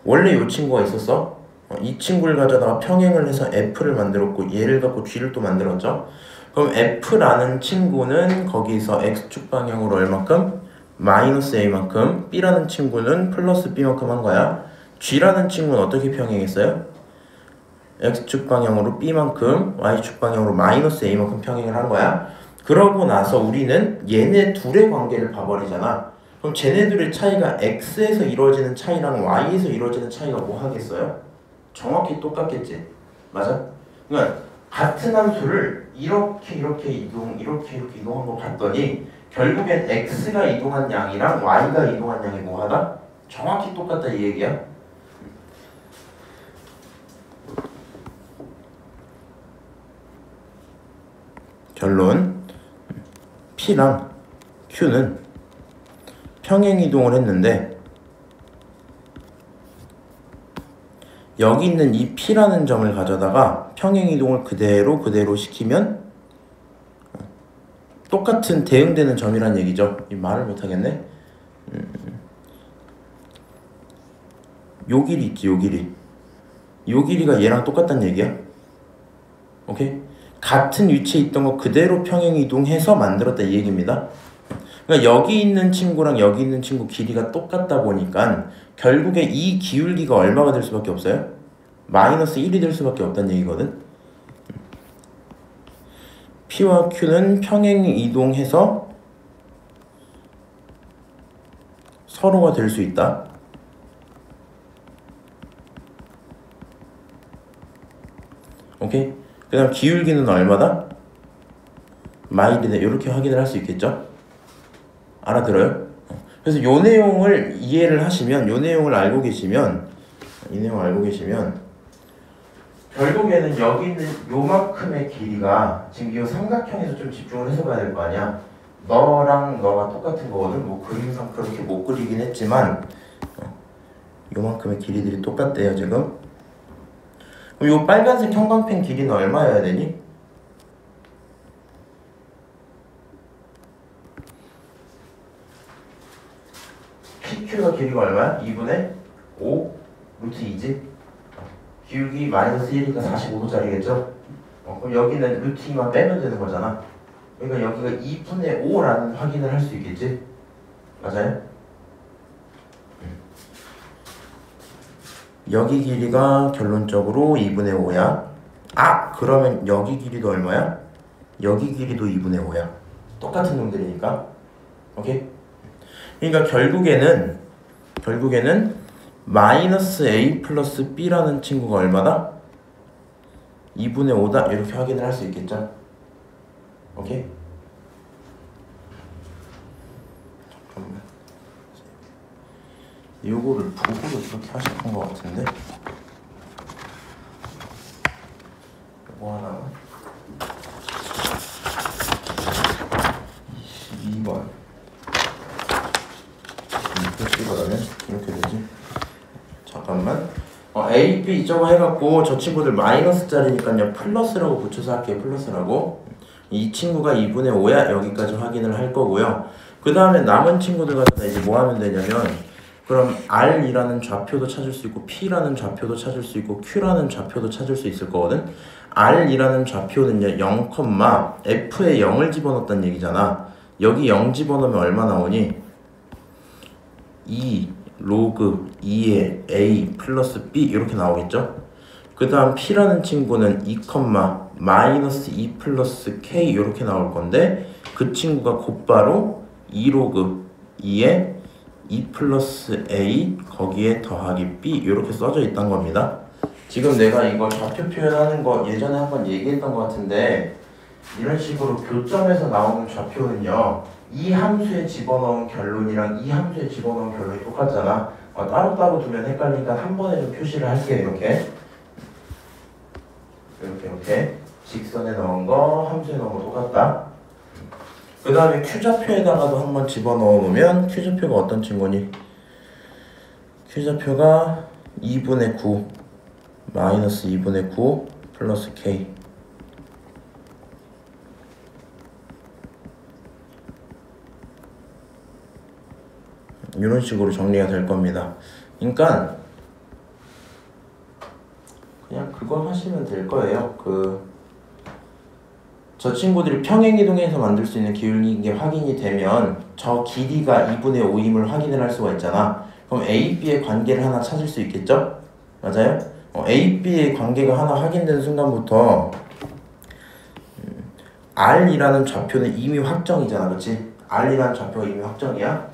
원래 이 친구가 있었어. 이 친구를 가져다가 평행을 해서 F를 만들었고 얘를 갖고 G를 또 만들었죠. 그럼 F라는 친구는 거기서 X축 방향으로 얼마큼? 마이너스 A만큼, B라는 친구는 플러스 B만큼 한 거야. G라는 친구는 어떻게 평행했어요? X축 방향으로 B만큼, Y축 방향으로 마이너스 A만큼 평행을 한 거야. 그러고 나서 우리는 얘네 둘의 관계를 봐버리잖아. 그럼 쟤네들의 차이가 X에서 이루어지는 차이랑 Y에서 이루어지는 차이가 뭐 하겠어요? 정확히 똑같겠지. 맞아? 그러니까 같은 함수를 이렇게 이동한 거 봤더니 결국엔 X가 이동한 양이랑 Y가 이동한 양이 뭐하다? 정확히 똑같다 이 얘기야. 결론 P랑 Q는 평행 이동을 했는데 여기 있는 이 P라는 점을 가져다가 평행 이동을 그대로 시키면 똑같은 대응되는 점이란 얘기죠. 이 말을 못하겠네. 요 길이 있지, 요 길이. 요 길이가 얘랑 똑같단 얘기야. 오케이? 같은 위치에 있던 거 그대로 평행 이동해서 만들었다 이 얘기입니다. 그러니까 여기 있는 친구랑 여기 있는 친구 길이가 똑같다 보니까 결국에 이 기울기가 얼마가 될 수밖에 없어요? 마이너스 1이 될 수밖에 없다는 얘기거든. P와 Q는 평행 이동해서 서로가 될 수 있다. 오케이? 그 다음 기울기는 얼마다? 마일이네. 이렇게 확인을 할 수 있겠죠? 알아들어요? 그래서 요 내용을 이해를 하시면, 요 내용을 알고 계시면, 이 내용 알고 계시면 결국에는 여기 있는 요만큼의 길이가 지금 이 삼각형에서 좀 집중을 해서 봐야 될 거 아니야. 너랑 너가 똑같은 거거든. 뭐 그림상 그렇게 못 그리긴 했지만 요만큼의 길이들이 똑같대요 지금. 그럼 요 빨간색 형광펜 길이는 얼마여야 되니? PQ가 길이가 얼마야? 2분의 5 루트 2지? 기울기 마이너스 1이니까 45도짜리겠죠? 그럼 여기는 루트 2만 빼면 되는 거잖아. 그러니까 여기가 2분의 5라는 확인을 할 수 있겠지? 맞아요? 여기 길이가 결론적으로 2분의 5야. 아! 그러면 여기 길이도 얼마야? 여기 길이도 2분의 5야. 똑같은 놈들이니까. 오케이? 그러니까 결국에는 마이너스 A 플러스 B라는 친구가 얼마다? 2분의 5다. 이렇게 확인을 할 수 있겠죠? 오케이? 잠깐만. 요거를 보고도 이렇게 하셨던 것 같은데? 요거 하나만 22번 이렇게 찍으라면 이렇게 되지? 잠깐만. A, B 저거 해갖고 저 친구들 마이너스짜리니까요 플러스라고 붙여서 할게요. 플러스라고. 이 친구가 2분의 5야. 여기까지 확인을 할 거고요. 그 다음에 남은 친구들 갖다 이제 뭐 하면 되냐면 그럼 R이라는 좌표도 찾을 수 있고 P라는 좌표도 찾을 수 있고 Q라는 좌표도 찾을 수 있을 거거든. R이라는 좌표는요 0, F에 0을 집어넣었다는 얘기잖아. 여기 0 집어넣으면 얼마 나오니? 2 로그 2의 A 플러스 B 이렇게 나오겠죠? 그 다음 P라는 친구는 2, 마이너스 2 플러스 K 이렇게 나올 건데 그 친구가 곧바로 2 로그 2의 2 플러스 A 거기에 더하기 B 이렇게 써져 있단 겁니다. 지금 내가 이거 좌표 표현하는 거 예전에 한번 얘기했던 것 같은데 이런 식으로 교점에서 나오는 좌표는요 이 함수에 집어넣은 결론이랑 이 함수에 집어넣은 결론이 똑같잖아. 따로따로 두면 헷갈리니까 한 번에 좀 표시를 할게. 이렇게 직선에 넣은 거 함수에 넣은 거 똑같다. 그 다음에 Q좌표에다가도 한번 집어넣어 놓으면 Q좌표가 어떤 친구니? Q좌표가 2분의 9 마이너스 2분의 9 플러스 K 이런 식으로 정리가 될 겁니다. 그러니까 그냥 그거 하시면 될 거예요. 저 친구들이 평행이동해서 만들 수 있는 기울기인 게 확인이 되면 저 길이가 2분의 5임을 확인을 할 수가 있잖아. 그럼 A, B의 관계를 하나 찾을 수 있겠죠? 맞아요? A, B의 관계가 하나 확인된 순간부터 R이라는 좌표는 이미 확정이잖아. 그치? R이라는 좌표가 이미 확정이야.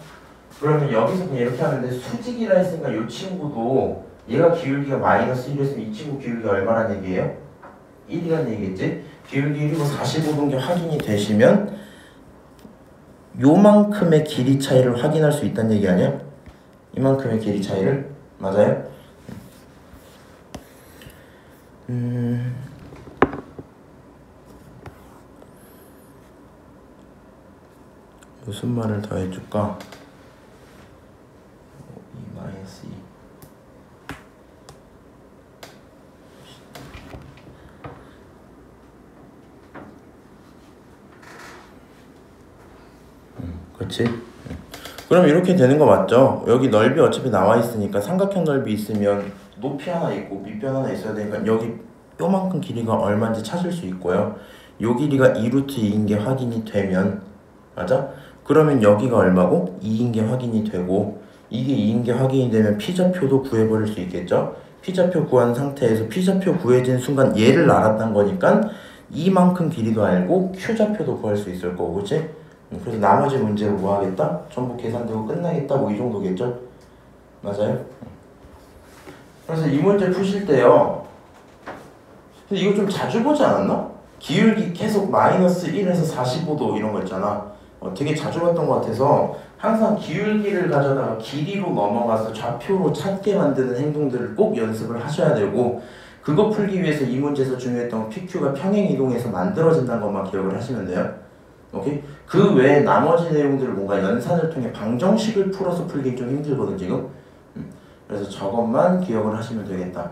그러면 여기서 그냥 이렇게 하면 돼. 수직이라 했으니까 이 친구도 얘가 기울기가 마이너스 1이었으면 이 친구 기울기가 얼마란 얘기예요? 1이란 얘기겠지? 기울기 1이고 45도인 게 확인이 되시면 요만큼의 길이 차이를 확인할 수 있다는 얘기 아니야? 이만큼의 길이 차이를? 맞아요? 무슨 말을 더 해줄까? 2 마이너스 2 그렇지? 그럼 이렇게 되는 거 맞죠? 여기 넓이 어차피 나와 있으니까 삼각형 넓이 있으면 높이 하나 있고 밑변 하나 있어야 되니까 여기 요만큼 길이가 얼마인지 찾을 수 있고요. 요 길이가 2루트 2인 게 확인이 되면 맞아? 그러면 여기가 얼마고? 2인 게 확인이 되고 이게 2인 게 확인이 되면 P좌표도 구해버릴 수 있겠죠? P좌표 구한 상태에서 P좌표 구해진 순간 얘를 알았단 거니까 이만큼 길이도 알고 Q좌표도 구할 수 있을 거고 그치? 그래서 나머지 문제를 뭐 하겠다? 전부 계산되고 끝나겠다 뭐 이 정도겠죠? 맞아요? 그래서 이 문제 푸실 때요 근데 이거 좀 자주 보지 않았나? 기울기 계속 마이너스 1에서 45도 이런 거 있잖아 되게 자주 봤던 것 같아서 항상 기울기를 가져다가 길이로 넘어가서 좌표로 찾게 만드는 행동들을 꼭 연습을 하셔야 되고 그거 풀기 위해서 이 문제에서 중요했던 PQ가 평행이동해서 만들어진다는 것만 기억을 하시면 돼요. 오케이? 그 외에 나머지 내용들을 뭔가 연산을 통해 방정식을 풀어서 풀기 좀 힘들거든 지금. 그래서 저것만 기억을 하시면 되겠다.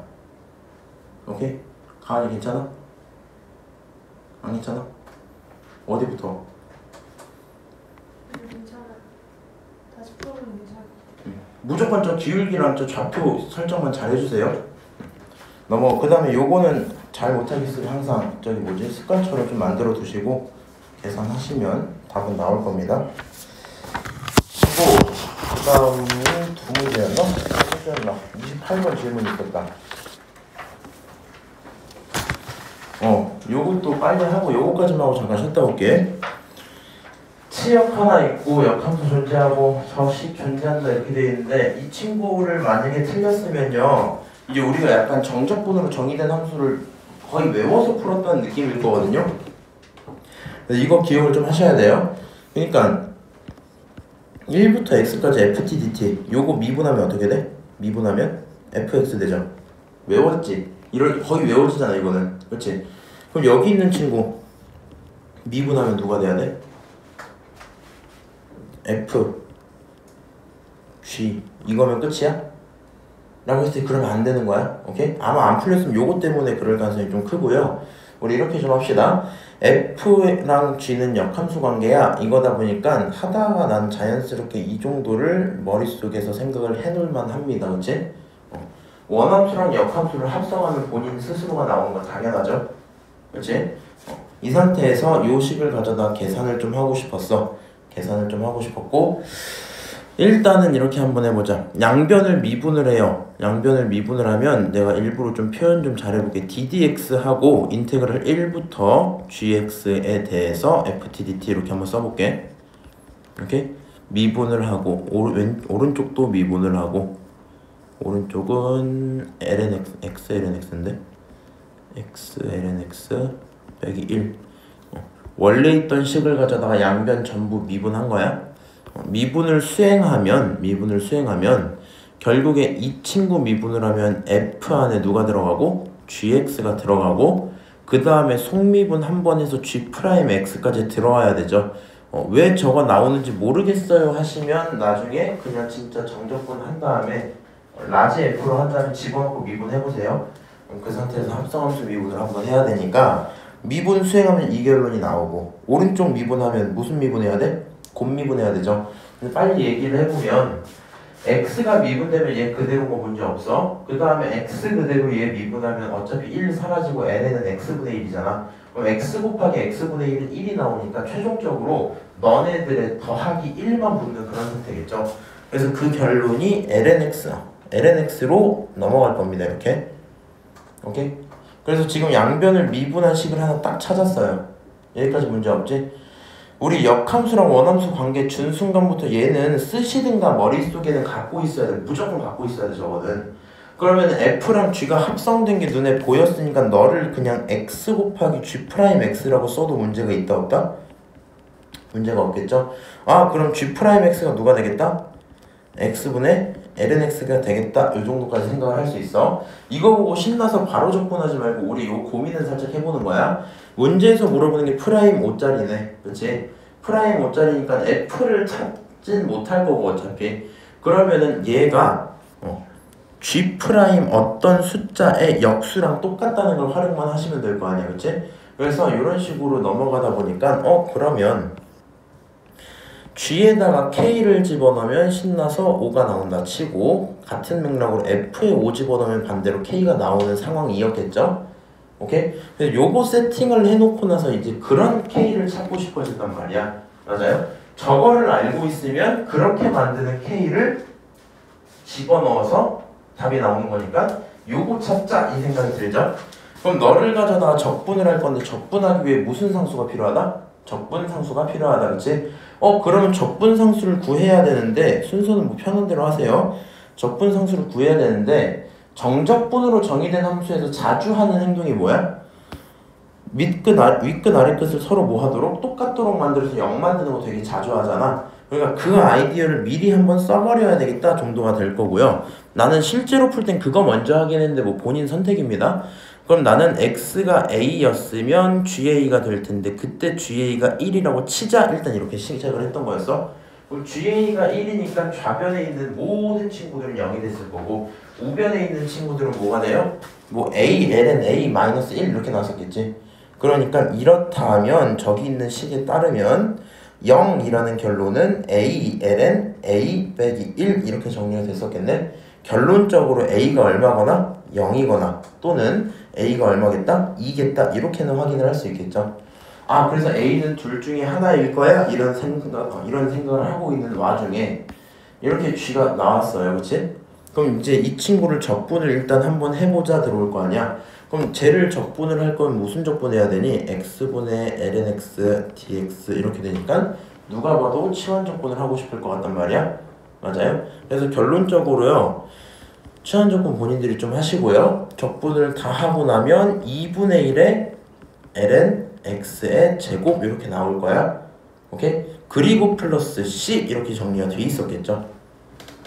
오케이? 가은이 괜찮아? 안 괜찮아? 어디부터? 괜찮아. 다시 풀어보면 괜찮아. 무조건 저 기울기랑 저 좌표 설정만 잘 해주세요. 그 다음에 요거는 잘 못하겠으면 항상 습관처럼 좀 만들어 두시고 계산하시면 답은 나올 겁니다. 그리고 그 다음이 두 문제였나? 28번 질문 있었다. 요것도 빨리 하고 요거까지만 하고 잠깐 쉬었다 올게. 치역 하나 있고 역함수 존재하고 저식 존재한다 이렇게 되어 있는데 이 친구를 만약에 틀렸으면요 이제 우리가 약간 정적분으로 정의된 함수를 거의 외워서 풀었다는 느낌일 거거든요. 이거 기억을 좀 하셔야 돼요. 그러니까 1부터 x까지 ft dt 요거 미분하면 어떻게 돼? 미분하면 fx 되죠. 외웠지? 거의 외워지잖아 이거는. 그렇지? 그럼 여기 있는 친구 미분하면 누가 돼야 돼? f g 이거면 끝이야? 라고 했을 때 그러면 안 되는 거야. 오케이? 아마 안 풀렸으면 요거 때문에 그럴 가능성이 좀 크고요. 우리 이렇게 좀 합시다. F랑 G는 역함수 관계야. 이거다 보니까 하다가 난 자연스럽게 이 정도를 머릿속에서 생각을 해놓을만 합니다. 그치? 원함수랑 역함수를 합성하면 본인 스스로가 나오는 건 당연하죠. 그치? 이 상태에서 요 식을 가져다 계산을 좀 하고 싶었어. 계산을 좀 하고 싶었고 일단은 이렇게 한번 해보자. 양변을 미분을 해요. 양변을 미분을 하면 내가 일부러 좀 표현 좀 잘해볼게. ddx하고 인테그랄 1부터 gx에 대해서 ftdt 이렇게 한번 써볼게. 이렇게 미분을 하고 오른쪽도 미분을 하고 오른쪽은 ln x ln x인데 x ln x 빼기 1 원래 있던 식을 가져다가 양변 전부 미분한 거야. 미분을 수행하면 결국에 이 친구 미분을 하면 f 안에 누가 들어가고 gx가 들어가고 그 다음에 속미분 한 번 해서 g'x까지 들어와야 되죠. 왜 저거 나오는지 모르겠어요 하시면 나중에 그냥 진짜 정적분 한 다음에 라지 f로 한 다음에 집어넣고 미분 해보세요. 그 상태에서 합성함수 미분을 한번 해야 되니까 미분 수행하면 이 결론이 나오고 오른쪽 미분하면 무슨 미분해야 돼? 곱 미분해야 되죠. 근데 빨리 얘기를 해보면 x가 미분되면 얘 그대로 뭐 문제 없어. 그 다음에 x 그대로 얘 미분하면 어차피 1 사라지고 n에는 x분의 1이잖아. 그럼 x 곱하기 x분의 1은 1이 나오니까 최종적으로 너네들의 더하기 1만 붙는 그런 상태겠죠. 그래서 그 결론이 lnx로 넘어갈 겁니다. 이렇게. 오케이? 그래서 지금 양변을 미분한 식을 하나 딱 찾았어요. 여기까지 문제 없지? 우리 역함수랑 원함수 관계 준 순간부터 얘는 쓰시든가 머릿속에는 갖고 있어야 돼. 무조건 갖고 있어야 돼, 저거는. 그러면 F랑 G가 합성된 게 눈에 보였으니까 너를 그냥 X 곱하기 G'X라고 써도 문제가 있다 없다? 문제가 없겠죠? 아, 그럼 G'X가 누가 되겠다? X분의 lnx가 되겠다. 이 정도까지 생각을 할 수 있어. 이거 보고 신나서 바로 접근하지 말고 우리 요 고민을 살짝 해보는 거야. 문제에서 물어보는 게 프라임 5짜리네. 그치? 프라임 5짜리니까 F를 찾진 못할 거고 어차피. 그러면은 얘가 G 프라임 어떤 숫자의 역수랑 똑같다는 걸 활용만 하시면 될 거 아니야. 그치? 그래서 이런 식으로 넘어가다 보니까 그러면 G에다가 K를 집어넣으면 신나서 5가 나온다 치고 같은 맥락으로 F에 5 집어넣으면 반대로 K가 나오는 상황이었겠죠? 오케이? 그래서 요거 세팅을 해놓고 나서 이제 그런 K를 찾고 싶어졌단 말이야. 맞아요? 저거를 알고 있으면 그렇게 만드는 K를 집어넣어서 답이 나오는 거니까 요거 찾자 이 생각이 들죠? 그럼 너를 가져다가 적분을 할 건데 적분하기 위해 무슨 상수가 필요하다? 적분 상수가 필요하다. 그치? 그러면 적분 상수를 구해야 되는데 순서는 뭐 편한 대로 하세요. 적분 상수를 구해야 되는데 정적분으로 정의된 함수에서 자주 하는 행동이 뭐야? 윗끝 아래끝을 서로 뭐 하도록? 똑같도록 만들어서 0 만드는 거 되게 자주 하잖아. 그러니까 그 아이디어를 미리 한번 써버려야 되겠다 정도가 될 거고요. 나는 실제로 풀 땐 그거 먼저 하긴 했는데 뭐 본인 선택입니다. 그럼 나는 x가 a였으면 ga가 될 텐데 그때 ga가 1이라고 치자. 일단 이렇게 시작을 했던 거였어. 그럼 ga가 1이니까 좌변에 있는 모든 친구들은 0이 됐을 거고 우변에 있는 친구들은 뭐가 돼요? 뭐 a, ln a-1 이렇게 나왔었겠지. 그러니까 이렇다 하면 저기 있는 식에 따르면 0이라는 결론은 a, ln a 빼기 1 이렇게 정리가 됐었겠네. 결론적으로 a가 얼마거나 0이거나 또는 a가 얼마겠다? 2겠다 이렇게는 확인을 할 수 있겠죠. 아, 그래서 a는 둘 중에 하나일 거야? 이런 생각을 하고 있는 와중에 이렇게 g가 나왔어요. 그치? 그럼 이제 이 친구를 적분을 일단 한번 해보자 들어올 거 아니야? 그럼 쟤를 적분을 할 거면 무슨 적분해야 되니? x분의 lnx dx 이렇게 되니까 누가 봐도 치환 적분을 하고 싶을 것 같단 말이야. 맞아요? 그래서 결론적으로요. 치환 적분 본인들이 좀 하시고요. 적분을 다 하고 나면 2분의 1의 ln x의 제곱 이렇게 나올 거야. 오케이? 그리고 플러스 c 이렇게 정리가 돼 있었겠죠.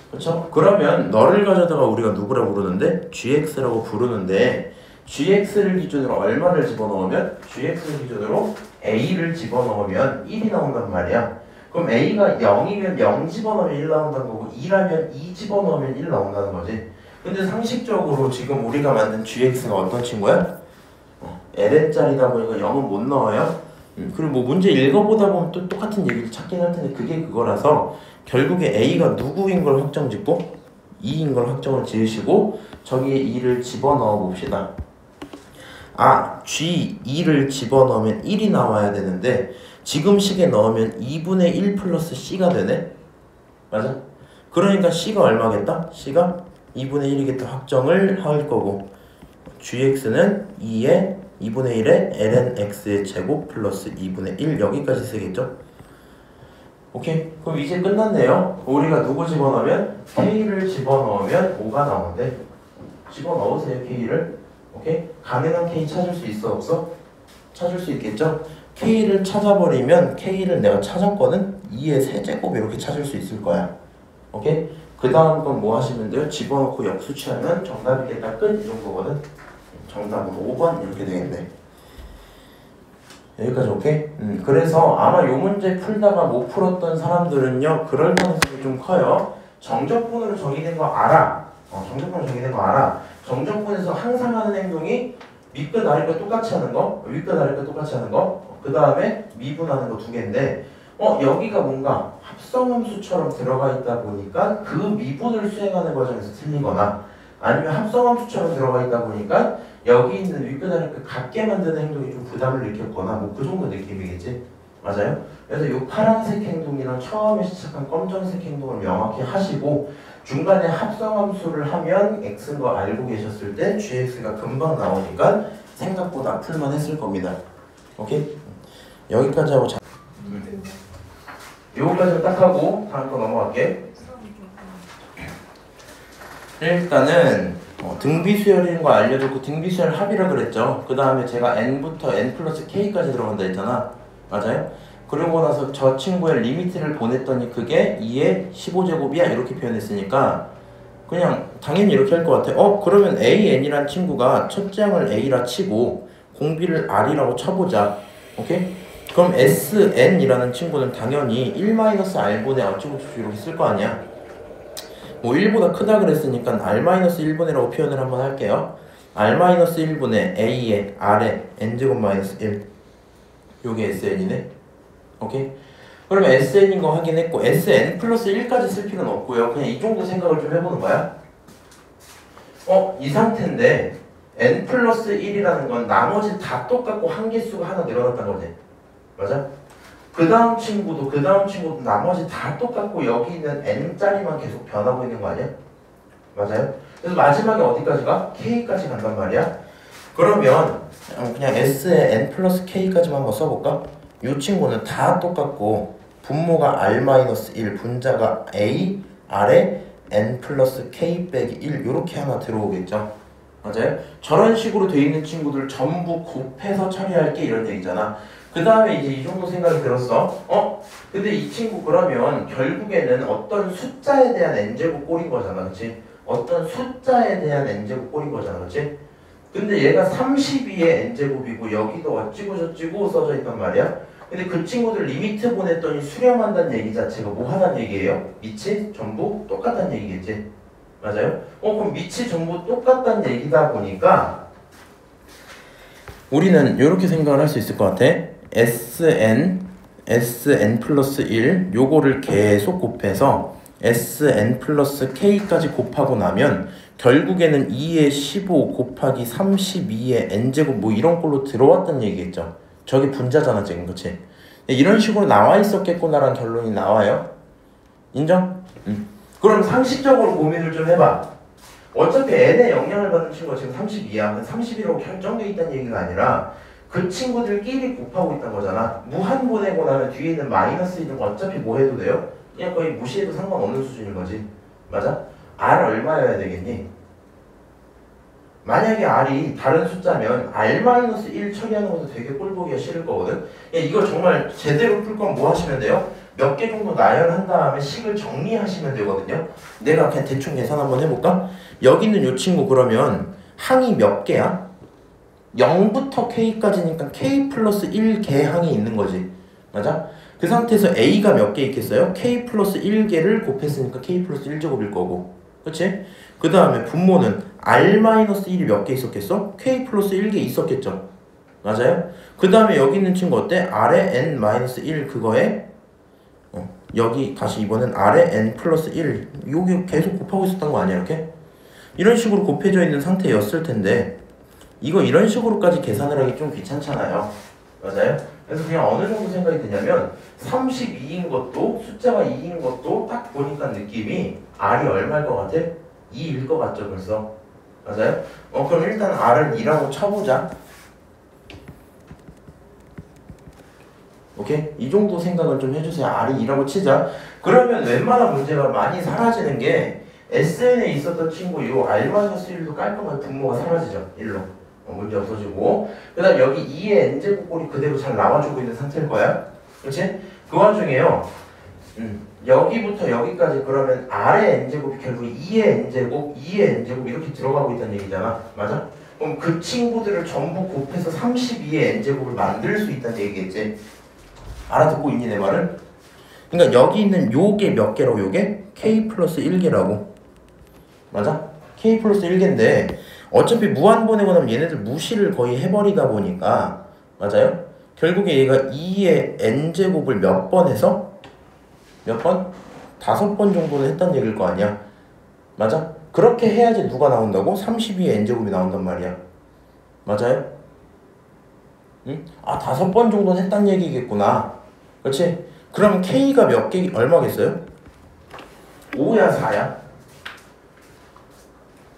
그렇죠? 그러면 너를 가져다가 우리가 누구라고 부르는데? gx라고 부르는데 gx를 기준으로 얼마를 집어넣으면? gx를 기준으로 a를 집어넣으면 1이 나온단 말이야. 그럼 a가 0이면 0 집어넣으면 1 나온다는 거고 2라면 2 집어넣으면 1 나온다는 거지. 근데 상식적으로 지금 우리가 만든 gx가 어떤 친구야? ln짜리다 보니까 0은 못 넣어요. 그리고 뭐 문제 읽어보다 보면 또 똑같은 얘기를 찾긴 할 텐데 그게 그거라서 결국에 a가 누구인 걸 확정 짓고 2인 걸 확정을 지으시고 저기에 2를 집어넣어 봅시다. 아, g2를 집어넣으면 1이 나와야 되는데 지금 식에 넣으면 2분의 1 플러스 c가 되네? 맞아? 그러니까 c가 얼마겠다? c가 2분의 1이겠다 확정을 할 거고 gx는 2의 2분의 1의 ln x의 제곱 플러스 2분의 1 여기까지 쓰겠죠? 오케이? 그럼 이제 끝났네요. 우리가 누구 집어넣으면? k를 집어넣으면 5가 나오는데 집어넣으세요 k를. 오케이? 가능한 k 찾을 수 있어 없어? 찾을 수 있겠죠? k를 찾아버리면 k를 내가 찾았거든? 2의 세제곱 이렇게 찾을 수 있을 거야. 오케이? 그 다음 건 뭐 하시면 돼요? 집어넣고 역수 취하면 정답이겠다 끝 이 정도거든. 정답은 5번 이렇게 되겠네. 여기까지 오케이? 그래서 아마 요 문제 풀다가 못 풀었던 사람들은요 그럴 가능성이 좀 커요. 정적분으로 정의된 거 알아. 정적분으로 정의된 거 알아. 정적분에서 항상 하는 행동이 윗끝 아래끝 똑같이 하는 거, 윗끝 아래끝 똑같이 하는 거, 그 다음에 미분하는 거 두 개인데 여기가 뭔가 합성함수처럼 들어가 있다 보니까 그 미분을 수행하는 과정에서 틀리거나 아니면 합성함수처럼 들어가 있다 보니까 여기 있는 윗변화를 같게 만드는 행동이 좀 부담을 느꼈거나 뭐 그 정도 느낌이겠지? 맞아요? 그래서 이 파란색 행동이랑 처음에 시작한 검정색 행동을 명확히 하시고 중간에 합성함수를 하면 x인 거 알고 계셨을 때 gx가 금방 나오니까 생각보다 풀만 했을 겁니다. 오케이? 여기까지 하고 요거까지는 딱 하고 다음 거 넘어갈게. 일단은 등비수열인 거 알려줬고 등비수열 합이라 그랬죠. 그 다음에 제가 n부터 n 플러스 k까지 들어간다 했잖아. 맞아요? 그러고 나서 저 친구의 리미트를 보냈더니 그게 2의 15제곱이야 이렇게 표현했으니까 그냥 당연히 이렇게 할 것 같아. 그러면 AN이란 친구가 첫째 항을 A라 치고 공비를 R이라고 쳐보자. 오케이? 그럼 SN이라는 친구는 당연히 1-R분의 어쩌고 이렇게 쓸 거 아니야? 뭐 1보다 크다 그랬으니까 R-1분의라고 표현을 한번 할게요. R-1분의 A의 R의 N제곱 마이너스 1 요게 SN이네. 오케이? 그러면 SN인 거 확인했고 SN 플러스 1까지 쓸 필요는 없고요. 그냥 이 정도 생각을 좀 해보는 거야. 이 상태인데 N 플러스 1이라는 건 나머지 다 똑같고 한 개수가 하나 늘어났다는 거지. 맞아? 그 다음 친구도 나머지 다 똑같고 여기 있는 n짜리만 계속 변하고 있는 거 아니야? 맞아요? 그래서 마지막에 어디까지 가? k까지 간단 말이야. 그러면 그냥 s에 n 플러스 k까지만 한번 써볼까? 이 친구는 다 똑같고 분모가 r-1 분자가 a, r에 n 플러스 k 빼기 1 이렇게 하나 들어오겠죠. 맞아요? 저런 식으로 돼 있는 친구들 전부 곱해서 처리할게 이런 얘기잖아. 그 다음에 이제 이 정도 생각이 들었어. 근데 이 친구 그러면 결국에는 어떤 숫자에 대한 n제곱 꼴인 거잖아. 그치? 어떤 숫자에 대한 n제곱 꼴인 거잖아. 그치? 근데 얘가 32의 n제곱이고 여기도 어찌고 저찌고 써져 있단 말이야. 근데 그 친구들 리미트 보냈더니 수렴한다는 얘기 자체가 뭐 하다는 얘기예요? 밑이 전부 똑같다는 얘기겠지? 맞아요? 그럼 밑이 전부 똑같다는 얘기다 보니까 우리는 이렇게 생각을 할 수 있을 것 같아. sn 플러스 1 요거를 계속 곱해서 sn 플러스 k까지 곱하고 나면 결국에는 2의 15 곱하기 32의 n제곱 뭐 이런 걸로 들어왔다는 얘기겠죠. 저게 분자잖아 지금. 그치? 이런 식으로 나와 있었겠구나라는 결론이 나와요. 인정? 그럼 상식적으로 고민을 좀 해봐. 어차피 n의 영향을 받는 친구가 지금 32야. 31로 결정돼 있다는 얘기가 아니라 그 친구들끼리 곱하고 있다는 거잖아. 무한 보내고 나면 뒤에 있는 마이너스 있는 거 어차피 뭐 해도 돼요? 그냥 거의 무시해도 상관없는 수준인 거지. 맞아? R 얼마여야 되겠니? 만약에 R이 다른 숫자면 R-1 처리하는 것도 되게 꼴보기가 싫을 거거든. 이거 정말 제대로 풀 건 뭐 하시면 돼요? 몇 개 정도 나열한 다음에 식을 정리하시면 되거든요. 내가 그냥 대충 계산 한번 해볼까? 여기 있는 이 친구 그러면 항이 몇 개야? 0부터 k까지니까 k 플러스 1개 항이 있는 거지. 맞아? 그 상태에서 a가 몇 개 있겠어요? k 플러스 1개를 곱했으니까 k 플러스 1제곱일 거고. 그치? 그 다음에 분모는 r-1이 몇 개 있었겠어? k 플러스 1개 있었겠죠. 맞아요? 그 다음에 여기 있는 친구 어때? r에 n-1 그거에 여기 다시 이번엔 r에 n 플러스 1 여기 계속 곱하고 있었던 거 아니야 이렇게? 이런 식으로 곱해져 있는 상태였을 텐데 이거 이런 식으로까지 계산을 하기 좀 귀찮잖아요. 맞아요? 그래서 그냥 어느 정도 생각이 드냐면 32인 것도 숫자가 2인 것도 딱 보니까 느낌이 r이 얼마일 것 같아? 2일 것 같죠 벌써? 맞아요? 그럼 일단 r을 2라고 쳐보자. 오케이? 이 정도 생각을 좀 해주세요. r이 2라고 치자. 그러면 웬만한 문제가 많이 사라지는 게 SN에 있었던 친구 요 r-1도 깔끔하게 분모가 사라지죠. 1로. 문제 없어지고 그 다음 여기 2의 n제곱 꼴이 그대로 잘 나와주고 있는 상태일 거야. 그렇지? 그 와중에요 여기부터 여기까지 그러면 r의 n제곱이 결국 2의 n제곱, 2의 n제곱 이렇게 들어가고 있다는 얘기잖아. 맞아? 그럼 그 친구들을 전부 곱해서 32의 n제곱을 만들 수 있다는 얘기겠지. 알아듣고 있니 내 말을? 그러니까 여기 있는 요게 몇 개라고 요게? k 플러스 1개라고. 맞아? k 플러스 1개인데 어차피 무한 보내고 나면 얘네들 무시를 거의 해버리다 보니까 맞아요? 결국에 얘가 2의 n제곱을 몇 번 해서? 몇 번? 5번 정도는 했단 얘기일 거 아니야. 맞아? 그렇게 해야지 누가 나온다고? 32의 n제곱이 나온단 말이야. 맞아요? 응? 아, 5번 정도는 했단 얘기겠구나. 그렇지? 그럼 K가 몇 개, 얼마겠어요? 5야, 4야?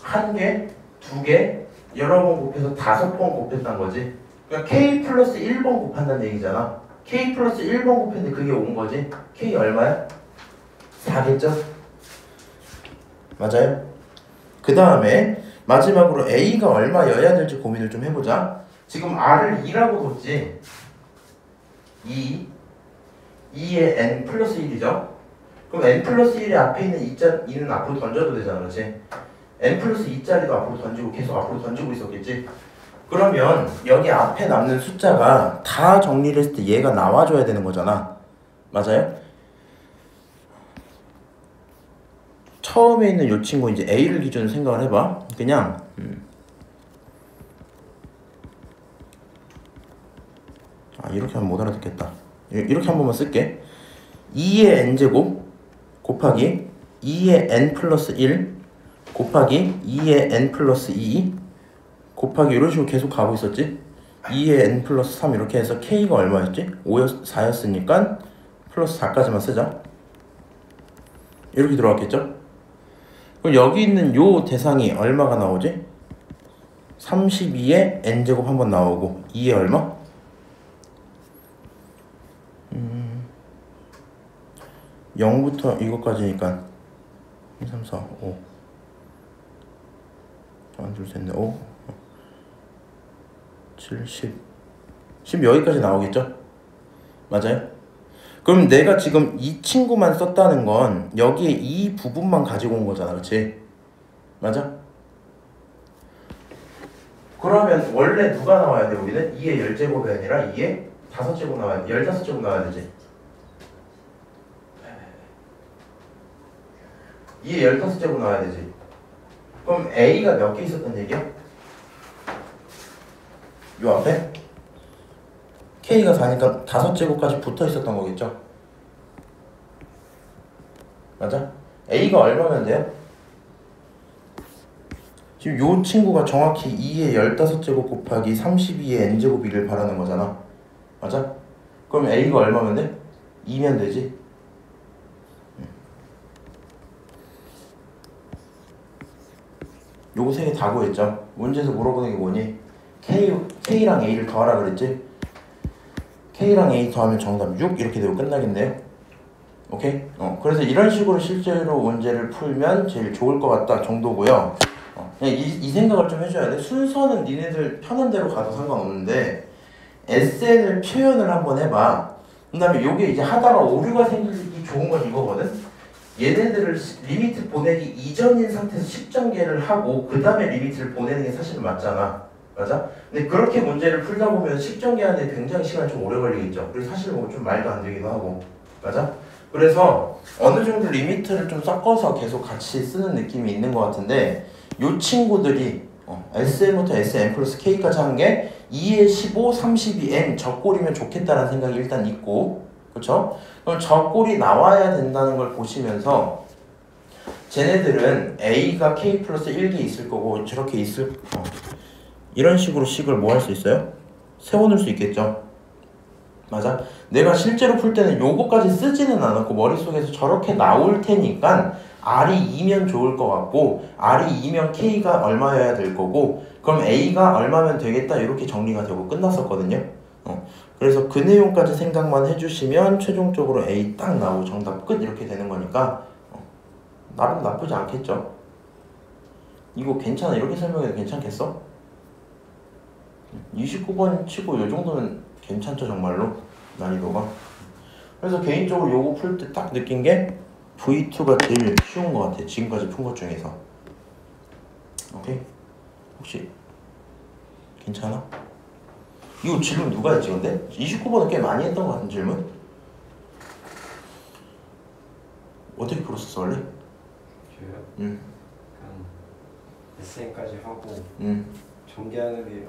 1개, 2개, 여러 번 곱해서 5번 곱했단 거지. 그러니까 K 플러스 1번 곱한다는 얘기잖아. K 플러스 1번 곱했는데 그게 5인 거지. K 얼마야? 4겠죠? 맞아요? 그 다음에 마지막으로 A가 얼마여야 될지 고민을 좀 해보자. 지금 R을 2라고 뒀지. 2에 N 플러스 1이죠. 그럼 N 플러스 1이 앞에 있는 2는 앞으로 던져도 되잖아. 그렇지? N 플러스 2짜리도 앞으로 던지고 계속 앞으로 던지고 있었겠지. 그러면 여기 앞에 남는 숫자가 다 정리를 했을 때 얘가 나와줘야 되는 거잖아. 맞아요? 처음에 있는 이 친구 이제 A를 기준으로 생각을 해봐. 그냥 이렇게 하면 못 알아듣겠다. 이렇게 한 번만 쓸게. 2의 n제곱 곱하기 2의 n 플러스 1 곱하기 2의 n 플러스 2 곱하기 이런 식으로 계속 가고 있었지. 2의 n 플러스 3 이렇게 해서 K가 얼마였지? 4였으니까 플러스 4까지만 쓰자. 이렇게 들어갔겠죠? 그럼 여기 있는 요 대상이 얼마가 나오지? 32의 n제곱 한번 나오고 2의 얼마? 0부터 이것까지니까 1, 3, 4, 5 하나, 둘, 셋, 넷, 5 7, 10 여기까지 나오겠죠? 맞아요? 그럼 내가 지금 이 친구만 썼다는 건 여기에 이 부분만 가지고 온 거잖아. 그치? 맞아? 그러면 원래 누가 나와야 돼? 우리는 2의 10제곱이 아니라 2의 5제곱 나와야 돼. 15제곱 나와야 되지. 2의 15제곱 나와야 되지. 그럼 A가 몇 개 있었던 얘기야? 요 앞에? K가 4니까 5제곱까지 붙어 있었던 거겠죠? 맞아? A가 얼마면 돼요? 지금 요 친구가 정확히 2의 15제곱 곱하기 32의 n제곱이길 바라는 거잖아. 맞아? 그럼 A가 얼마면 돼? 2면 되지? 요거 세 개 다 구했죠? 문제에서 물어보는 게 뭐니? K랑 A를 더하라 그랬지? K랑 A 더하면 정답 6 이렇게 되고 끝나겠네요. 오케이? 그래서 이런 식으로 실제로 문제를 풀면 제일 좋을 것 같다 정도고요. 그냥 이 생각을 좀 해줘야 돼. 순서는 니네들 편한 대로 가도 상관없는데 SN을 표현을 한번 해봐. 그 다음에 요게 이제 하다가 오류가 생기기 좋은 건 이거거든. 얘네들을 리미트 보내기 이전인 상태에서 10전개를 하고 그 다음에 리미트를 보내는 게 사실은 맞잖아. 맞아? 근데 그렇게 문제를 풀다 보면 10전개 하는데 굉장히 시간이 좀 오래 걸리겠죠. 그리고 사실 뭐 좀 말도 안 되기도 하고. 맞아? 그래서 어느 정도 리미트를 좀 섞어서 계속 같이 쓰는 느낌이 있는 것 같은데 요 친구들이 SN부터 SN 플러스 K까지 한 게 2의 15, 32N 적골이면 좋겠다는 생각이 일단 있고, 그렇죠? 그럼 적골이 나와야 된다는 걸 보시면서 쟤네들은 A가 K 플러스 1개 있을 거고 저렇게 이런 식으로 식을 뭐 할 수 있어요? 세워놓을 수 있겠죠? 맞아? 내가 실제로 풀 때는 요거까지 쓰지는 않았고 머릿속에서 저렇게 나올 테니까 R이 2면 좋을 것 같고 R이 2면 K가 얼마여야 될 거고 그럼 A가 얼마면 되겠다 이렇게 정리가 되고 끝났었거든요. 그래서 그 내용까지 생각만 해주시면 최종적으로 A 딱 나오고 정답 끝 이렇게 되는 거니까 나름 나쁘지 않겠죠? 이거 괜찮아? 이렇게 설명해도 괜찮겠어? 29번 치고 요 정도면 괜찮죠 정말로? 난이도가. 그래서 개인적으로 요거 풀 때 딱 느낀 게 V2가 제일 쉬운 것 같아. 지금까지 푼 것 중에서. 오케이? 혹시 괜찮아? 이거 질문 누가 했지 근데? 29번은 꽤 많이 했던 것 같은 질문? 어떻게 풀었었어 원래? 저요? 응. 그냥 SN까지 하고 전개하는 게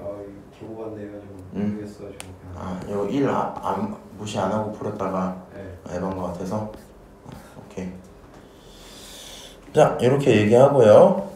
기호가 안 돼가지고 모르겠어가지고 그냥. 이거 1 무시 안 하고 풀었다가 네. 에반 것 같아서 오케이. 자, 이렇게 얘기하고요.